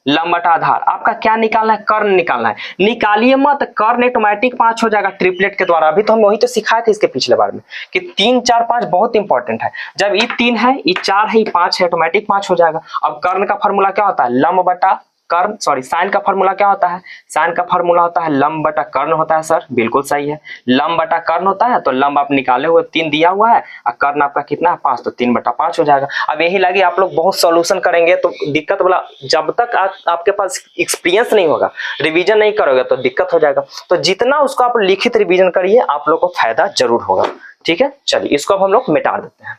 लंब बटा आधार आपका क्या निकालना है, कर्ण निकालना है। निकालिए मत, कर्ण ऑटोमेटिक 5 हो जाएगा ट्रिपलेट के द्वारा। अभी तो हम वही तो सिखाए थे इसके पिछले बार में कि 3 4 5 बहुत इंपॉर्टेंट है। जब ये 3 है, ये 4 है, ये 5 है, ऑटोमेटिक 5 हो जाएगा। अब कर्ण का फार्मूला क्या होता है, लंब बटा कर्ण, सॉरी साइन का फार्मूला क्या होता है, साइन का फार्मूला होता है लंब बटा कर्ण होता है। सर बिल्कुल सही है, लंब बटा कर्ण होता है। तो लंब आप निकाले हुए 3 दिया हुआ है और कर्ण आपका कितना है 5, तो 3/5 हो जाएगा। अब यही लगे आप लोग बहुत सॉल्यूशन करेंगे तो दिक्कत वाला, जब तक आपके पास एक्सपीरियंस नहीं होगा, रिवीजन नहीं करोगे तो दिक्कत हो जाएगा। तो जितना उसको आप लिखित रिवीजन करिए, आप लोग को फायदा जरूर होगा। ठीक है, चलिए इसको अब हम लोग मिटा देते हैं।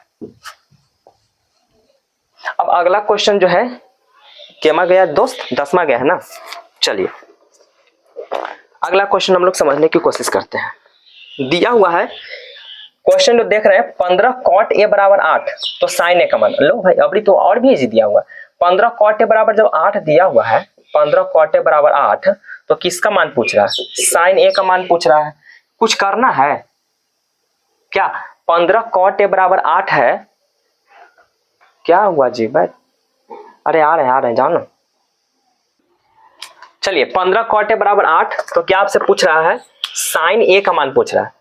अब अगला क्वेश्चन जो है केमा गया दोस्त, 10वां गया है ना। चलिए अगला क्वेश्चन हम लोग समझने की कोशिश करते हैं। दिया हुआ है क्वेश्चन जो देख रहे हैं, 15 cot a बराबर 8, तो sin a का मान लो भाई। अभी तो और भी इजी दिया हुआ है। 15 cot a बराबर जब 8 दिया हुआ है, 15 cot a बराबर 8, तो किसका मान पूछ रहा है, sin a का मान पूछ रहा है। कुछ करना है क्या, 15 cot a बराबर 8 है, क्या हुआ जी भाई, अरे आ रहे हैं जाओ ना। चलिए 15 cot a बराबर 8, तो क्या आपसे पूछ रहा है, sin a का मान पूछ रहा है।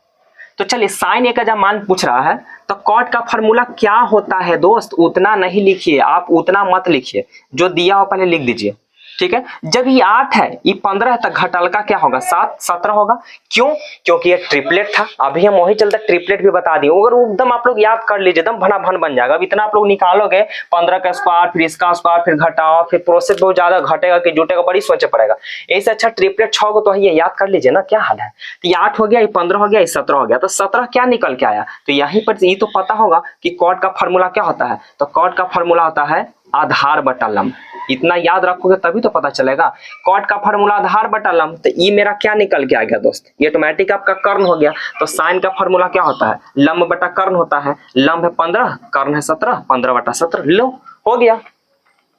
तो चलिए sin a का जब मान पूछ रहा है, तो cot का फार्मूला क्या होता है दोस्त, उतना नहीं लिखिए आप, उतना मत लिखिए, जो दिया हो पहले लिख दीजिए। ठीक है, जब ये 8 है, ये 15 है, तो घटाल का क्या होगा, 7 17 होगा। क्यों, क्योंकि ये ट्रिपलेट था। अभी हम वही चलते ट्रिपलेट भी बता दिए। अगर एकदम आप लोग याद कर लीजिए, एकदम भना भन बन जाएगा। अब इतना आप लोग निकालोगे, 15 का स्क्वायर, फिर इसका स्क्वायर, फिर घटाओ, फिर प्रोसेस बहुत ज्यादा घटेगा कि जुटेगा, बड़ी सोचे पड़ेगा। ऐसे अच्छा ट्रिपलेट 6 को तो ये याद कर लीजिए ना, क्या हाल है। तो ये 8 हो गया, ये 15 हो गया, ये 17 हो गया। तो 17 क्या निकल के आया, तो यहीं पर ये तो पता होगा कि cot का फार्मूला क्या होता है। तो cot का फार्मूला होता है आधार बटा लंब। इतना याद रखोगे तभी तो पता चलेगा। cot का फार्मूला आधार बटा लंब, तो ये मेरा क्या निकल के आ गया दोस्त, ये ऑटोमेटिक आपका कर्ण हो गया। तो साइन का फार्मूला क्या होता है, लंब बटा कर्ण होता है। लंब है 15, कर्ण है 17, 15/17, लो हो गया।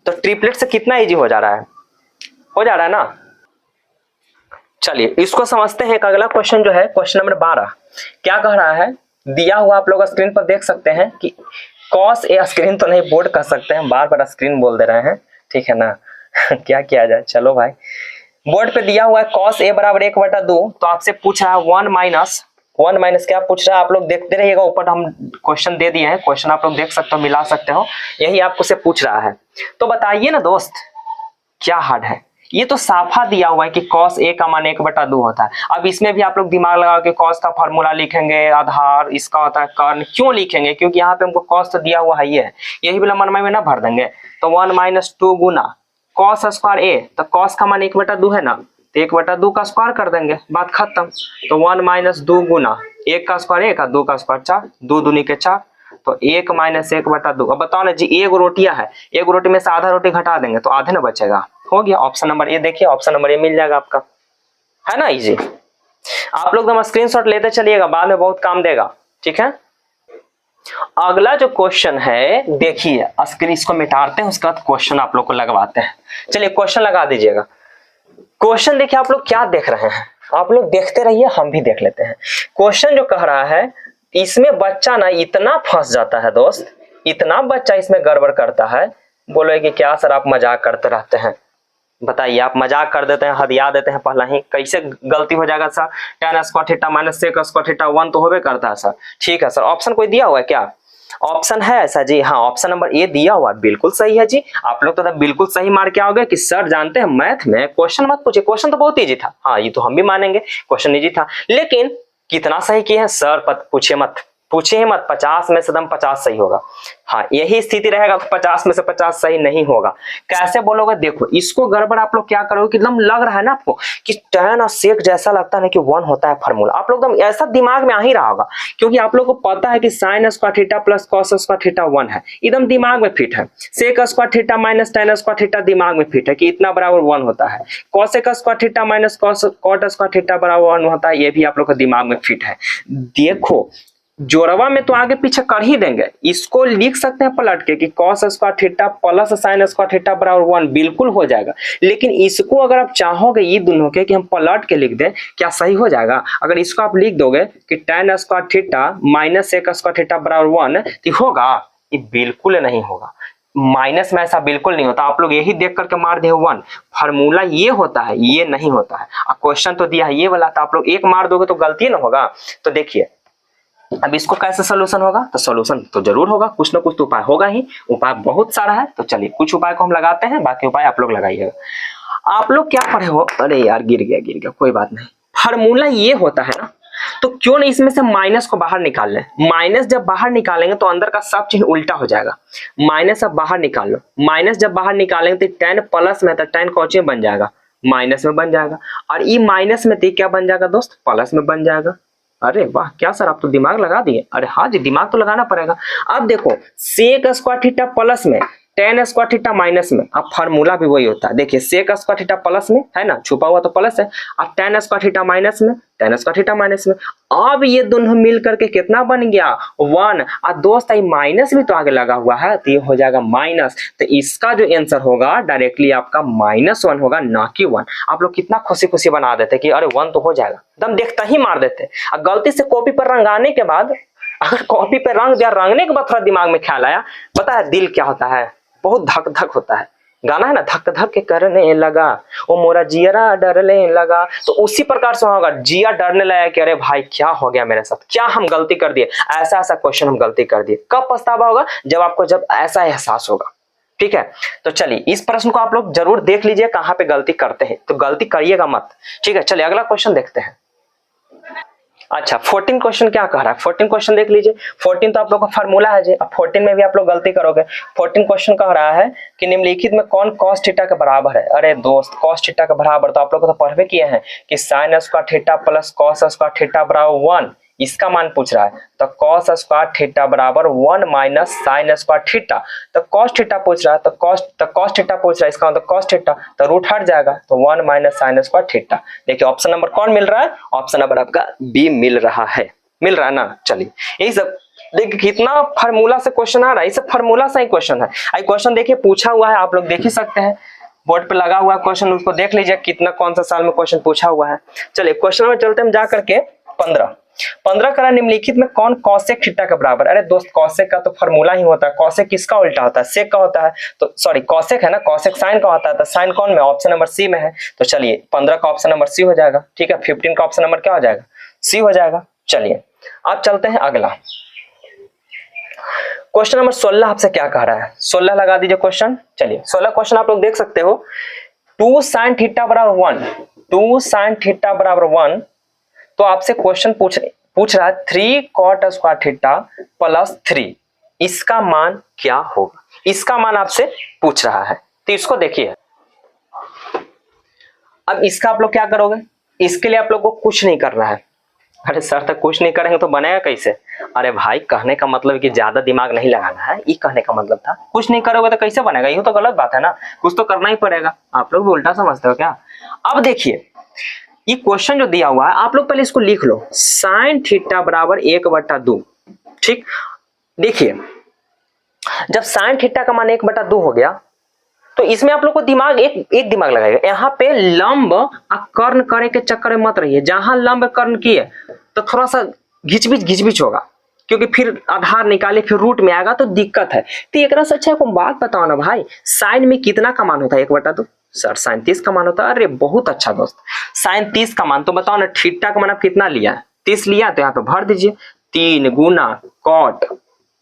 तो ट्रिपलेट से कितना इजी हो जा रहा है, हो जा रहा है ना। चलिए इसको समझते हैं। एक अगला क्वेश्चन जो है, क्वेश्चन नंबर 12, क्या कह रहा है, दिया हुआ आप लोग स्क्रीन पर देख सकते हैं कि cos a, स्क्रीन तो नहीं बोर्ड कर सकते हैं, बार बार स्क्रीन बोल दे रहे हैं, ठीक है ना। क्या किया जाए, चलो भाई बोर्ड पे दिया हुआ है cos a बराबर 1/2, तो आपसे पूछ रहा है 1 माइनस क्या पूछ रहा है, आप लोग देखते रहिएगा। ऊपर हम क्वेश्चन दे दिए हैं, क्वेश्चन आप लोग देख सकते हो, मिला सकते हो, यही आपको से पूछ रहा है। तो बताइए ना दोस्त क्या हार्ड है। ये तो साफा दिया हुआ है कि cos a का मान 1/2 होता है। अब इसमें भी आप लोग दिमाग लगा के cos का फार्मूला लिखेंगे, आधार इसका होता है कर्ण। क्यों लिखेंगे, क्योंकि यहाँ पे हमको cos तो दिया हुआ है, ये है, यही वाला मनमाई में ना भर देंगे। तो 1 - 2 गुना cos स्क्वायर a, तो cos का मान 1/2 है ना, तो 1/2 का स्क्वायर कर देंगे, बात खत्म। तो 1 - 2 गुना 1 का स्क्वायर 1, 2 का स्क्वायर 4, 2 दूनी के 4, तो 1 - 1/2। अब बताओ ना जी, एक रोटियां है, एक रोटी में से आधा रोटी घटा देंगे तो आधे ना बचेगा, हो गया। ऑप्शन नंबर ए देखिए, ऑप्शन नंबर ए मिल जाएगा आपका, है ना इजी। आप लोग तो स्क्रीनशॉट लेते चलिएगा, बाद में बहुत काम देगा, ठीक है। अगला जो क्वेश्चन है देखिए, स्क्रीन इसको मिटाते हैं, उसके बाद क्वेश्चन आप लोग को लगवाते हैं। चलिए क्वेश्चन लगा दीजिएगा। क्वेश्चन देखिए, आप लोग क्या देख रहे हैं, आप लोग देखते रहिए, हम भी देख लेते हैं। क्वेश्चन जो कह रहा है, इसमें बच्चा ना इतना फंस जाता है दोस्त, इतना बच्चा इसमें गड़बड़ करता है, बोलोगे कि क्या सर आप मजाक करते रहते हैं। बताइए, आप मजाक कर देते हैं, हदिया देते हैं पहला ही, कैसे गलती हो जाएगा sir? tan square theta minus sec square theta 1 तो होबे करता है सर। ठीक है सर, ऑप्शन कोई दिया हुआ है क्या? ऑप्शन है ऐसा जी? हाँ, ऑप्शन नंबर ए दिया हुआ है, बिल्कुल सही है जी। आप लोग तो बिल्कुल सही मार के आओगे कि सर जानते हैं मैथ में क्वेश्चन मत पूछिए, क्वेश्चन तो बहुत इजी था। हाँ, ये तो हम भी मानेंगे, क्वेश्चन इजी था, लेकिन कितना सही किए हैं सर? पूछिए मत, पूछिए ही मत, 50 में से एकदम 50 सही होगा। हाँ, यही स्थिति रहेगा तो 50 में से 50 सही नहीं होगा। कैसे बोलोगे? देखो, इसको गड़बड़ आप लोग क्या करोगे कि एकदम लग रहा है ना आपको कि tan और sec जैसा लगता है कि 1 होता है फार्मूला, आप लोग एकदम ऐसा दिमाग में आ ही रहा होगा, क्योंकि आप लोग को पता है कि sin square theta plus cos square theta 1 है, एकदम दिमाग में फिट है। sec square theta minus tan square theta दिमाग में फिट है कि इतना बराबर 1 होता है। cosec square theta minus cot square theta बराबर 1 होता है, ये भी आप लोग के दिमाग में फिट है। देखो, जोड़वा में तो आगे पीछे कर ही देंगे, इसको लिख सकते हैं पलट के कि cos square theta plus sin square theta बराबर 1, बिल्कुल हो जाएगा। लेकिन इसको अगर आप चाहोगे ये दोनों के कि हम पलट के लिख दें, क्या सही हो जाएगा? अगर इसको आप लिख दोगे कि tan square theta minus sec square theta बराबर 1 तो होगा? ये बिल्कुल नहीं होगा, माइनस में ऐसा बिल्कुल नहीं होता। आप लोग यही देख करके मार दे 1, फार्मूला ये होता है, ये नहीं होता है। क्वेश्चन तो दिया है ये वाला, तो आप लोग एक मार दोगे तो गलती ना होगा। तो देखिए, अब इसको कैसे सोल्यूशन होगा? तो सोल्यूशन तो जरूर होगा, कुछ ना कुछ तो उपाय होगा ही, उपाय बहुत सारा है। तो चलिए कुछ उपाय को हम लगाते हैं, बाकी उपाय आप लोग लगाइएगा। आप लोग क्या पढ़े हो? अरे यार गिर गया, कोई बात नहीं। फार्मूला ये होता है ना, तो क्यों नहीं इसमें से माइनस को बाहर निकाल लें? माइनस जब बाहर निकालेंगे तो अंदर का सब चीज उल्टा हो जाएगा। माइनस अब बाहर निकाल लो, माइनस जब बाहर निकालेंगे तो tan प्लस में, तो tan कौचे में बन जाएगा? माइनस में बन जाएगा। और ये माइनस में तो क्या बन जाएगा दोस्त? प्लस में बन जाएगा। अरे वाह, क्या सर आप तो दिमाग लगा दिए। अरे हाँ जी, दिमाग तो लगाना पड़ेगा। अब देखो, sec स्क्वायर थीटा प्लस में, tan स्क्वायर थीटा माइनस में, अब फार्मूला भी वही होता है। देखिए, sec स्क्वायर थीटा प्लस में है ना, छुपा हुआ तो प्लस है, और tan स्क्वायर थीटा माइनस में, tan स्क्वायर थीटा माइनस में। अब ये दोनों मिल करके कितना बन गया? 1। और दोस्त ये माइनस भी तो आगे लगा हुआ है, तो ये हो जाएगा माइनस। तो इसका जो आंसर होगा डायरेक्टली आपका -1 होगा, ना कि 1। आप लोग कितना खुशी खुशी बना देते कि अरे 1 तो हो जाएगा, एकदम देखता ही मार देते। और गलती से कॉपी पर रंगाने के बाद, अगर कॉपी पे रंग दिया, रंगने के बाद थोड़ा दिमाग में ख्याल आया, पता है दिल क्या होता है? बहुत धक धक होता है। गाना है ना, धक धक के करने लगा ओ मोरा जियरा डरने लगा, तो उसी प्रकार से होगा, जिया डरने लगा कि अरे भाई क्या हो गया मेरे साथ, क्या हम गलती कर दिए, ऐसा ऐसा क्वेश्चन हम गलती कर दिए। कब पछतावा होगा? जब ऐसा एहसास होगा। ठीक है, तो चलिए इस प्रश्न को आप लोग जरूर देख लीजिए कहाँ पे गलती करते हैं, तो गलती करिएगा मत। ठीक है, चलिए अगला क्वेश्चन देखते हैं। अच्छा, 14 क्वेश्चन क्या कह रहा है? 14 क्वेश्चन देख लीजिए। 14 तो आप लोग का फार्मूला है जी, अब 14 में भी आप लोग गलती करोगे। 14 क्वेश्चन कह रहा है कि निम्नलिखित में कौन cos थीटा के बराबर है? अरे दोस्त, cos थीटा के बराबर तो आप लोग तो पढ़वे किए हैं कि sin square theta plus cos square theta बराबर 1, इसका मान पूछ रहा है। तो cos स्क्वायर थीटा बराबर 1 माइनस sin स्क्वायर थीटा, तो cos थीटा पूछ रहा है, तो cos थीटा पूछ रहा है, इसका मतलब cos थीटा, तो रूट हट जाएगा, तो 1 माइनस sin स्क्वायर थीटा। देखिए ऑप्शन नंबर कौन मिल रहा है? ऑप्शन नंबर आपका बी मिल रहा है, मिल रहा है ना। चलिए यही सब देखिए, कितना फार्मूला से क्वेश्चन आ रहा है, ये सब फार्मूला से ही क्वेश्चन है। आई क्वेश्चन देखिए पूछा हुआ है, आप लोग देख ही सकते हैं, बोर्ड पे लगा हुआ क्वेश्चन, उसको देख लीजिए कितना कौन सा साल में क्वेश्चन पूछा हुआ है। चलिए क्वेश्चन में चलते हम जा करके 15 करा, निम्नलिखित में कौन cosec थीटा के बराबर? अरे दोस्त, cosec का तो फार्मूला ही होता है, cosec किसका उल्टा होता है? sec का होता है, तो सॉरी cosec है ना, cosec sin का होता है, तो sin कौन में? ऑप्शन नंबर सी में है। तो चलिए 15 का ऑप्शन नंबर सी हो जाएगा। ठीक है, 15 का ऑप्शन नंबर क्या हो जाएगा? सी हो जाएगा। चलिए अब चलते हैं अगला क्वेश्चन नंबर 16 आपसे क्या कह रहा है? 16 लगा दीजिए क्वेश्चन। चलिए 16 क्वेश्चन आप लोग देख सकते हो। 2 sin थीटा बराबर 1, 2 sin थीटा बराबर 1, तो आपसे क्वेश्चन पूछ रहा है 3 cot स्क्वायर थीटा प्लस 3, इसका मान क्या होगा? इसका मान आपसे पूछ रहा है, तो इसको देखिए। अब इसका आप लोग क्या करोगे? इसके लिए आप लोग को कुछ नहीं करना है। अरे सर तक कुछ नहीं करेंगे तो बनेगा कैसे? अरे भाई, कहने का मतलब कि ज्यादा दिमाग नहीं लगाना है, ये कहने का मतलब था। कुछ नहीं करोगे तो कैसे बनेगा? ये तो गलत बात है ना, कुछ तो करना ही पड़ेगा। आप लोग भी उल्टा समझते हो क्या? अब देखिए, ये क्वेश्चन जो दिया हुआ है, आप लोग पहले इसको लिख लो, sin थीटा बराबर 1/2। ठीक, देखिए जब साइन थीटा का मान 1/2 हो गया तो इसमें आप लोग को दिमाग एक दिमाग लगाएगा, यहाँ पे लंब और कर्ण करे के चक्कर में मत रहिए। जहां लंब कर्ण किए तो थोड़ा सा घिचबिच होगा, क्योंकि फिर आधार निकाले फिर रूट में आएगा तो दिक्कत है। तो एक से अच्छा को बात बताओ ना भाई, साइन में कितना का मान होता है 1/2? सर साइन 30 का मान होता है। अरे बहुत अच्छा दोस्त, साइन 30 का मान, तो बताओ ना थीटा का मान आप कितना लिया है? 30 लिया, तो यहाँ पे भर दीजिए 3 गुना कॉट,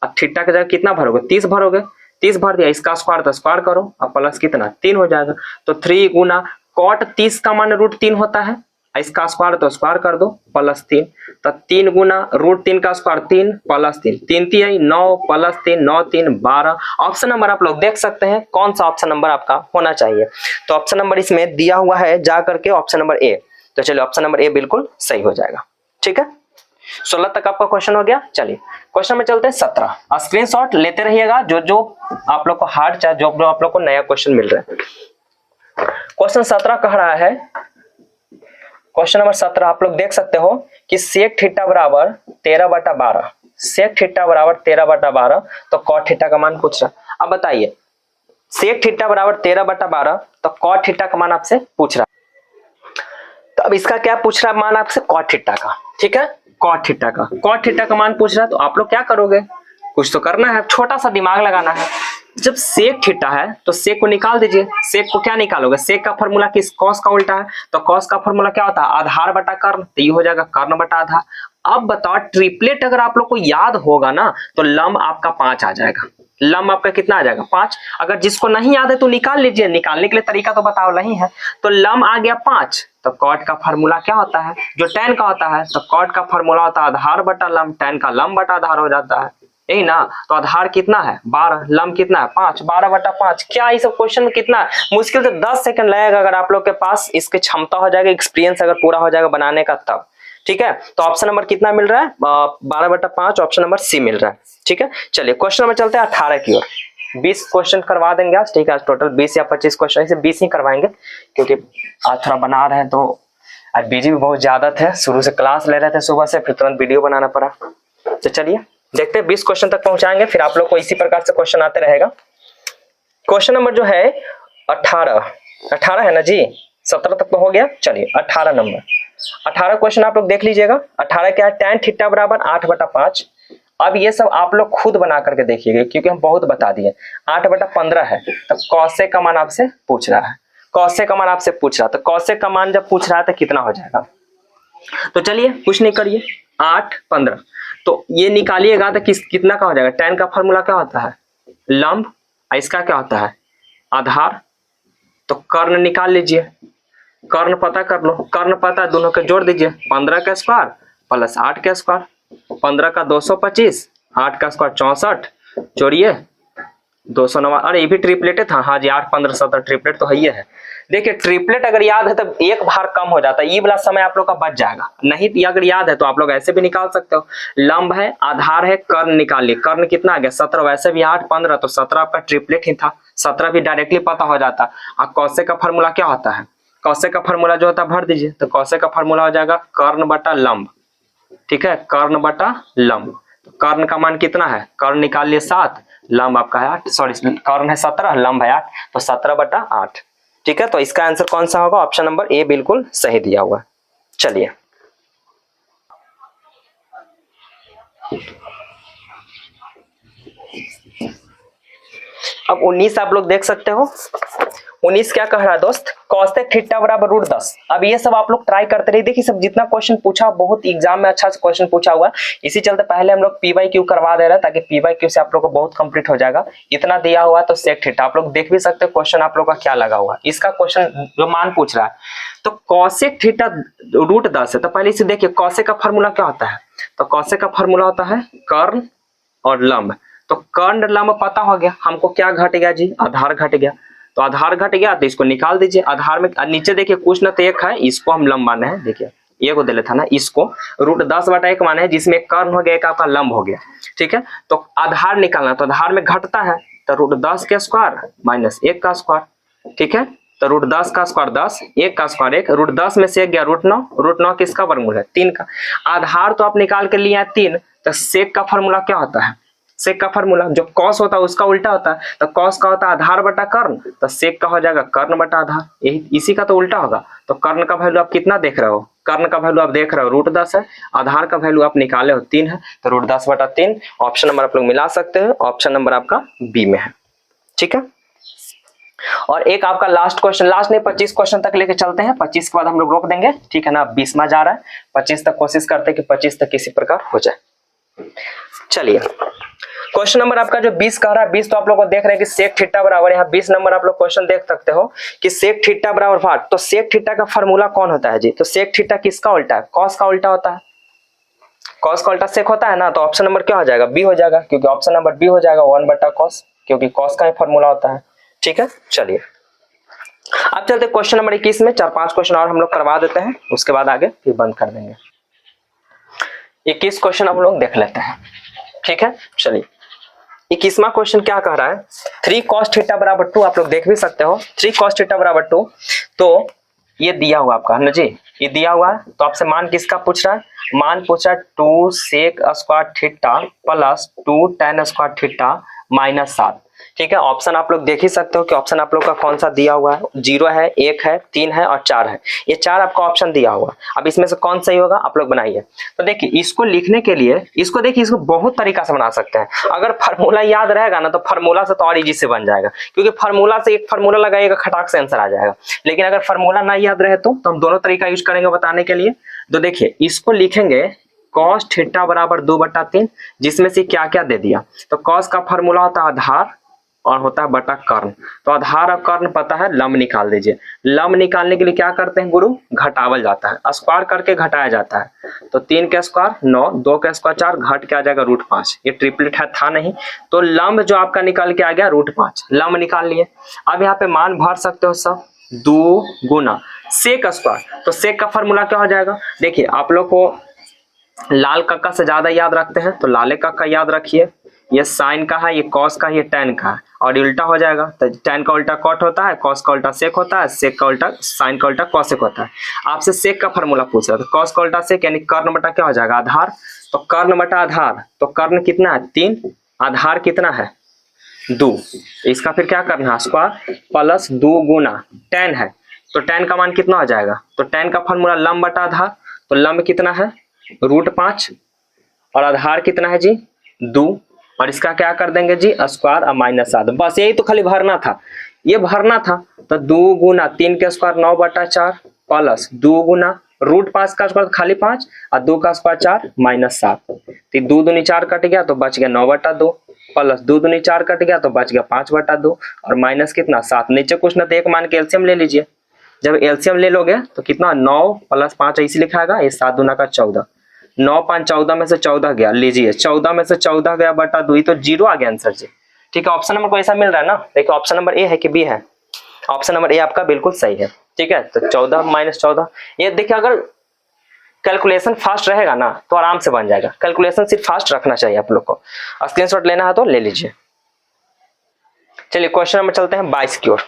अब थीटा की जगह कितना भरोगे? 30 भरोगे, 30 भर दिया, इसका स्क्वायर तो स्क्वायर करो, अब प्लस कितना 3 हो जाएगा। तो 3 गुना कॉट 30 का मान √3 होता है, इसका स्क्वायर तो स्क्वायर कर दो +3, तो 3 गुना √3 का स्क्वायर 3 +3, 3 3 9 +3 9 3 12। ऑप्शन नंबर आप लोग देख सकते हैं कौन सा ऑप्शन नंबर आपका होना चाहिए। तो ऑप्शन नंबर इसमें दिया हुआ है जा करके ऑप्शन नंबर ए। तो चलिए ऑप्शन नंबर ए बिल्कुल सही हो जाएगा। ठीक है, 16 तक आपका क्वेश्चन हो गया। चलिए क्वेश्चन में चलते हैं 17। स्क्रीनशॉट लेते रहिएगा जो आप लोग को हार्ड चाहे जो आप लोग को नया क्वेश्चन मिल रहा है। क्वेश्चन 17 कह रहा है, क्वेश्चन नंबर 17 आप लोग देख सकते हो कि सेक थीटा बराबर 13/12, सेक थीटा बराबर 13/12, तो कॉट थीटा का मान पूछ रहा। अब बताइए सेक थीटा बराबर 13/12, तो कॉट थीटा का मान आपसे पूछ रहा। तो अब इसका क्या पूछ रहा मान आपसे? कॉट थीटा का। ठीक है, कॉट थीटा का, कॉट थीटा का मान पूछ रहा है, तो आप लोग क्या करोगे? कुछ तो करना है, छोटा सा दिमाग लगाना है। जब सेक थीटा है तो सेक को निकाल दीजिए। सेक को क्या निकालोगे? सेक का फॉर्मूला किस? कॉस का उल्टा है, तो कॉस का फॉर्मूला क्या होता है? आधार बटा कर्ण, तो ये हो जाएगा कर्ण बटा आधार। अब बताओ ट्रिपलेट अगर आप लोग को याद होगा ना तो लंब आपका 5 आ जाएगा। लंब आपका कितना आ जाएगा? 5। अगर जिसको नहीं याद है तो निकाल लीजिए, निकालने के लिए तरीका तो बताओ नहीं है। तो लंब आ गया 5, तो कॉट का फार्मूला क्या होता है? जो tan का होता है, तो कॉट का फार्मूला होता है आधार बटा लंब, tan का लंब बटा आधार हो जाता है, यही ना। तो आधार कितना है? 12, लंब कितना है? 5, 12/5। क्या इस क्वेश्चन में कितना मुश्किल से 10 सेकंड लगेगा अगर आप लोग के पास इसकी क्षमता हो जाएगी, एक्सपीरियंस अगर पूरा हो जाएगा बनाने का तब। ठीक है, तो ऑप्शन नंबर कितना मिल रहा है? 12/5, ऑप्शन नंबर सी मिल रहा है। ठीक है, चलिए क्वेश्चन नंबर चलते हैं 18 की ओर। 20 क्वेश्चन करवा देंगे आज। ठीक है, आज टोटल 20 या 25 क्वेश्चन, इसे 20 ही करवाएंगे क्योंकि आज थोड़ा बना रहे हैं, तो आज बिजी भी बहुत ज्यादा थे। शुरू से क्लास ले रहे थे सुबह से, फिर तुरंत वीडियो बनाना पड़ा। तो चलिए देखते हैं 20 क्वेश्चन तक पहुंचाएंगे, फिर आप लोग को इसी प्रकार से क्वेश्चन आते रहेगा। क्वेश्चन नंबर जो है 18 है ना जी, 17 तक तो हो गया। चलिए 18 नंबर, 18 क्वेश्चन आप लोग देख लीजिएगा। 18 क्या है? tan थीटा बराबर 8/5। अब ये सब आप लोग खुद बना करके देखिएगा क्योंकि हम बहुत बता दिए। 8/15 है, तो कॉसेक का मान आपसे पूछ रहा है, कॉसेक का मान आपसे पूछ रहा है, तो कॉसेक का मान जब पूछ रहा है तो कितना हो जाएगा? तो चलिए कुछ नहीं करिए, 8 15, तो ये निकालिएगा तो कितना का हो जाएगा? tan का फॉर्मूला क्या होता है? लंब, इसका क्या होता है? आधार। तो कर्ण निकाल लीजिए, कर्ण पता कर लो, कर्ण पता दोनों के जोड़ दीजिए, 15 का स्क्वायर प्लस 8 का स्क्वायर, 15 का 225, 8 का स्क्वायर 64, जोड़िए 209। अरे ये भी ट्रिपलेट था, हाँ जी 8 15 17 ट्रिपलेट तो है ही है। देखिए ट्रिपलेट अगर याद है तो एक बार कम हो जाता है, ये वाला समय आप लोग का बच जाएगा। नहीं अगर याद है तो आप लोग ऐसे भी निकाल सकते हो। लंब है, आधार है, कर्ण निकालिए। कर्ण कितना आ गया? 17, वैसे भी 8 15, तो 17 आपका ट्रिपलेट ही था, 17 भी डायरेक्टली पता हो जाता। अब कॉसेक का फॉर्मूला क्या होता है? कॉसेक का फॉर्मूला जो होता है भर दीजिए, तो कॉसेक का फॉर्मूला हो जाएगा कर्ण बटा लंब। ठीक है, कर्ण बटा लंब। कर्ण का मान कितना है? कर्ण निकालिए 7, लंब आपका है 8, सॉरी कर्ण है 17, लंब है 8, तो 17/8। ठीक है, तो इसका आंसर कौन सा होगा? ऑप्शन नंबर ए बिल्कुल सही दिया हुआ है। चलिए अब 19 आप लोग देख सकते हो। 19 क्या कह रहा है दोस्त? कॉसेक थीटा बराबर √10। अब ये सब आप लोग ट्राई करते रहिए। देखिए सब जितना क्वेश्चन पूछा, बहुत एग्जाम में अच्छा से क्वेश्चन पूछा हुआ है, इसी चलते पहले हम लोग PYQ करवा दे रहे हैं ताकि PYQ से आप लोग को बहुत कंप्लीट हो जाएगा। इतना दिया हुआ है तो सेक थीटा आप लोग देख भी सकते हो क्वेश्चन आप लोग का क्या लगा हुआ है। इसका क्वेश्चन जो मान पूछ रहा है, तो कॉसेक थीटा √10 है, तो पहले इसे देखिए कॉसेक का फॉर्मूला क्या होता है? तो कॉसेक का फॉर्मूला होता है कर्ण और लंब। तो कर्ण लंब पता हो गया, हमको क्या घट गया जी? आधार घट गया। तो आधार घट गया तो इसको निकाल दीजिए। आधार में नीचे देखिए कुछ न तो एक है, इसको हम लंब माने हैं। देखिए ये को दे लेता ना, इसको √10/1 माने हैं, जिसमें एक कर्ण हो गया, एक आपका लंब हो गया। ठीक है, तो आधार निकालना, तो आधार में घटता है, तो √10 के स्क्वायर माइनस 1 का स्क्वायर। ठीक है, तो √10 का स्क्वायर 10, 1 का स्क्वायर 1, √10 में से 1 गया √9, √9 किसका वर्गमूल है? 3 का। आधार तो आप निकाल के लिए 3, तो सेक का फॉर्मूला क्या होता है? सेक का फार्मूला जो कॉस होता है उसका उल्टा होता है, तो कॉस का होता है आधार बटा कर्ण, तो सेक का हो जाएगा कर्ण बटा आधार, यही इसी का तो उल्टा होगा। तो कर्ण का वैल्यू आप कितना देख रहे हो, कर्ण का वैल्यू आप देख रहे हो √10 है, आधार का वैल्यू आप निकाले हो 3 है, तो √10/3 ऑप्शन नंबर आप लोग मिला सकते हो, ऑप्शन नंबर आपका बी में है। ठीक है, और एक आपका लास्ट क्वेश्चन, लास्ट नहीं 25 क्वेश्चन तक लेके चलते हैं, 25 के बाद हम लोग रोक देंगे। ठीक है ना, 20 में जा रहा है, 25 तक कोशिश करते हैं कि 25 तक किसी प्रकार हो जाए। चलिए क्वेश्चन नंबर आपका जो 20 कह रहा है, 20 तो आप लोग को देख रहे हैं कि सेक थीटा बराबर, यहाँ 20 नंबर आप लोग क्वेश्चन देख सकते हो कि सेक थीटा बराबर व्हाट, तो सेक थीटा का फार्मूला कौन होता है जी, तो सेक थीटा किसका उल्टा है, कॉस का उल्टा होता है, कॉस का उल्टा सेक होता है ना, तो ऑप्शन नंबर क्या हो जाएगा, बी हो जाएगा, क्योंकि ऑप्शन नंबर बी हो जाएगा 1/cos, क्योंकि कॉस का ही फार्मूला होता है। ठीक है, चलिए अब चलते क्वेश्चन नंबर 21 में, 4-5 क्वेश्चन और हम लोग करवा देते हैं, उसके बाद आगे फिर बंद कर देंगे। 21 क्वेश्चन हम लोग देख लेते हैं। ठीक है, चलिए 21वां क्वेश्चन क्या कह रहा है, 3 cos थीटा बराबर 2, आप लोग देख भी सकते हो 3 cos थीटा बराबर 2, तो ये दिया हुआ आपका है ना जी, ये दिया हुआ है, तो आपसे मान किसका पूछ रहा है, मान पूछ रहा है 2 sec square theta plus 2 tan square theta minus 7। ठीक है, ऑप्शन आप लोग देख ही सकते हो कि ऑप्शन आप लोग का कौन सा दिया हुआ है, 0 है, 1 है, 3 है और 4 है, ये 4 आपका ऑप्शन दिया हुआ। अब इसमें से कौन सही होगा आप लोग बनाइए। तो देखिए इसको लिखने के लिए इसको देखिए, इसको बहुत तरीका से बना सकते हैं, अगर फार्मूला याद रहेगा ना तो फार्मूला से तो और इजी से बन जाएगा, क्योंकि फार्मूला से एक फार्मूला लगाइएगा खटाक से आंसर आ जाएगा। लेकिन अगर फार्मूला ना याद रहे तो हम दोनों तरीका यूज करेंगे बताने के लिए। तो देखिए इसको लिखेंगे cos थीटा बराबर 2/3, जिसमें से क्या क्या दे दिया, तो cos का फार्मूला होता है आधार और होता है बटा कर्ण, तो आधार और कर्ण पता है, लंब निकाल दीजिए। लंब निकालने के लिए क्या करते हैं गुरु, घटावल जाता है, स्क्वायर करके घटाया जाता है, तो 3 का स्क्वायर 9, 2 का स्क्वायर 4, घट के आ जाएगा √5, ये ट्रिपलेट है था नहीं, तो लंब जो आपका निकाल के आ गया √5, लंब निकाल लिए। अब यहाँ पे मान भर सकते हो सब, 2 गुना सेक स्क्वायर, तो सेक का फार्मूला क्या हो जाएगा, देखिए आप लोग को लाल कक्का से ज्यादा याद रखते हैं तो लाले कक्का याद रखिए, ये साइन का है, ये कॉस का है, ये टेन का है, और उल्टा हो जाएगा, तो टेन का उल्टा कॉट होता है, कॉस का उल्टा सेक होता है, सेक का उल्टा साइन का उल्टा कॉसेक होता है। आपसे सेक का फार्मूला पूछ रहा है, तो कॉस का उल्टा सेक यानी कर्ण बटा क्या हो जाएगा आधार, तो कर्ण बटा आधार, तो कर्ण कितना है 3, आधार कितना है 2, इसका फिर क्या करना है स्क्वायर प्लस 2 गुना टेन है, तो टेन का मान कितना हो जाएगा, तो टेन का फार्मूला लंब बटा आधार, तो लंब कितना है √5 और आधार कितना है जी 2, और इसका क्या कर देंगे जी स्क्वायर और माइनस 7, बस यही तो खाली भरना था, ये भरना था। तो 2 गुना 3 के स्क्वायर 9/4 प्लस 2 गुना √5 का स्क्वायर खाली 5 और 2 का स्क्वायर 4 माइनस 7, तो 2 दूनी 4 कट गया तो बच गया 9/2 प्लस 2 दूनी 4 कट गया तो बच गया 5/2 और माइनस कितना 7, नीचे कुछ ना तो एक मान के एलसीएम ले लीजिए, जब एलसीएम ले लोगे तो कितना 9 + 5 ऐसे लिखाएगा, ये 7 दूना का 14, 9 5 14 में से 14 गया, लीजिए 14 में से 14 गया बटा 2, तो 0 आ गया आंसर जी। ठीक है, ऑप्शन नंबर को ऐसा मिल रहा है ना, देखिए ऑप्शन नंबर ए है कि बी है, ऑप्शन नंबर ए आपका बिल्कुल सही है। ठीक है, तो 14 - 14, ये देखिए अगर कैलकुलेशन फास्ट रहेगा ना तो आराम से बन जाएगा, कैलकुलेशन सिर्फ फास्ट रखना चाहिए आप लोग को, स्क्रीनशॉट लेना है तो ले लीजिए। चलिए क्वेश्चन नंबर चलते हैं 22 की ओर।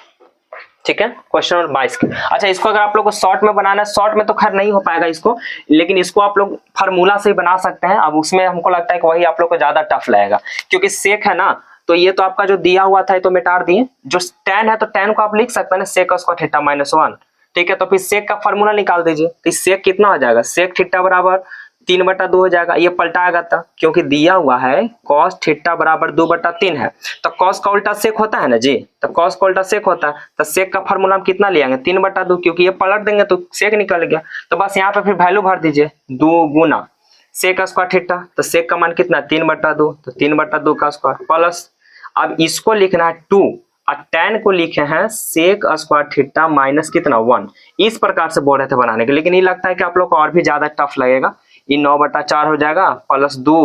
ठीक है, क्वेश्चन नंबर 22 की, अच्छा इसको अगर आप लोग को शॉर्ट में बनाना है, शॉर्ट में तो खैर नहीं हो पाएगा इसको, लेकिन इसको आप लोग फार्मूला से ही बना सकते हैं। अब उसमें हमको लगता है कि वही आप लोग को ज्यादा टफ लगेगा, क्योंकि सेक है ना, तो ये तो आपका जो दिया हुआ था ये तो मिटा दिए, जो टेन है तो टेन को आप लिख सकते हैं ना सेक स्क्वायर थीटा -1। ठीक है, तो फिर सेक का फार्मूला निकाल दीजिए, तो सेक कितना हो जाएगा, सेक थीटा बराबर 3/2 हो जाएगा, ये पलटाएगा था क्योंकि दिया हुआ है cos थीटा बराबर 2/3 है, तो cos का उल्टा सेक होता है ना जी, तो cos का उल्टा सेक होता है, तो सेक का फार्मूला हम कितना ले आएंगे 3/2, क्योंकि ये पलट देंगे तो सेक निकल गया, तो बस यहाँ पे फिर वैल्यू भर दीजिए 2 गुना सेक स्क्वायर थीटा, तो सेक का मान कितना 3/2, तो 3/2 का स्क्वायर प्लस, अब इसको लिखना है 2 और tan को लिखे हैं सेक स्क्वायर थीटा माइनस कितना 1, इस प्रकार से बोल रहे थे बनाने के, लेकिन ये लगता है कि आप लोग को और भी ज्यादा टफ लगेगा, ये 9/4 हो जाएगा प्लस 2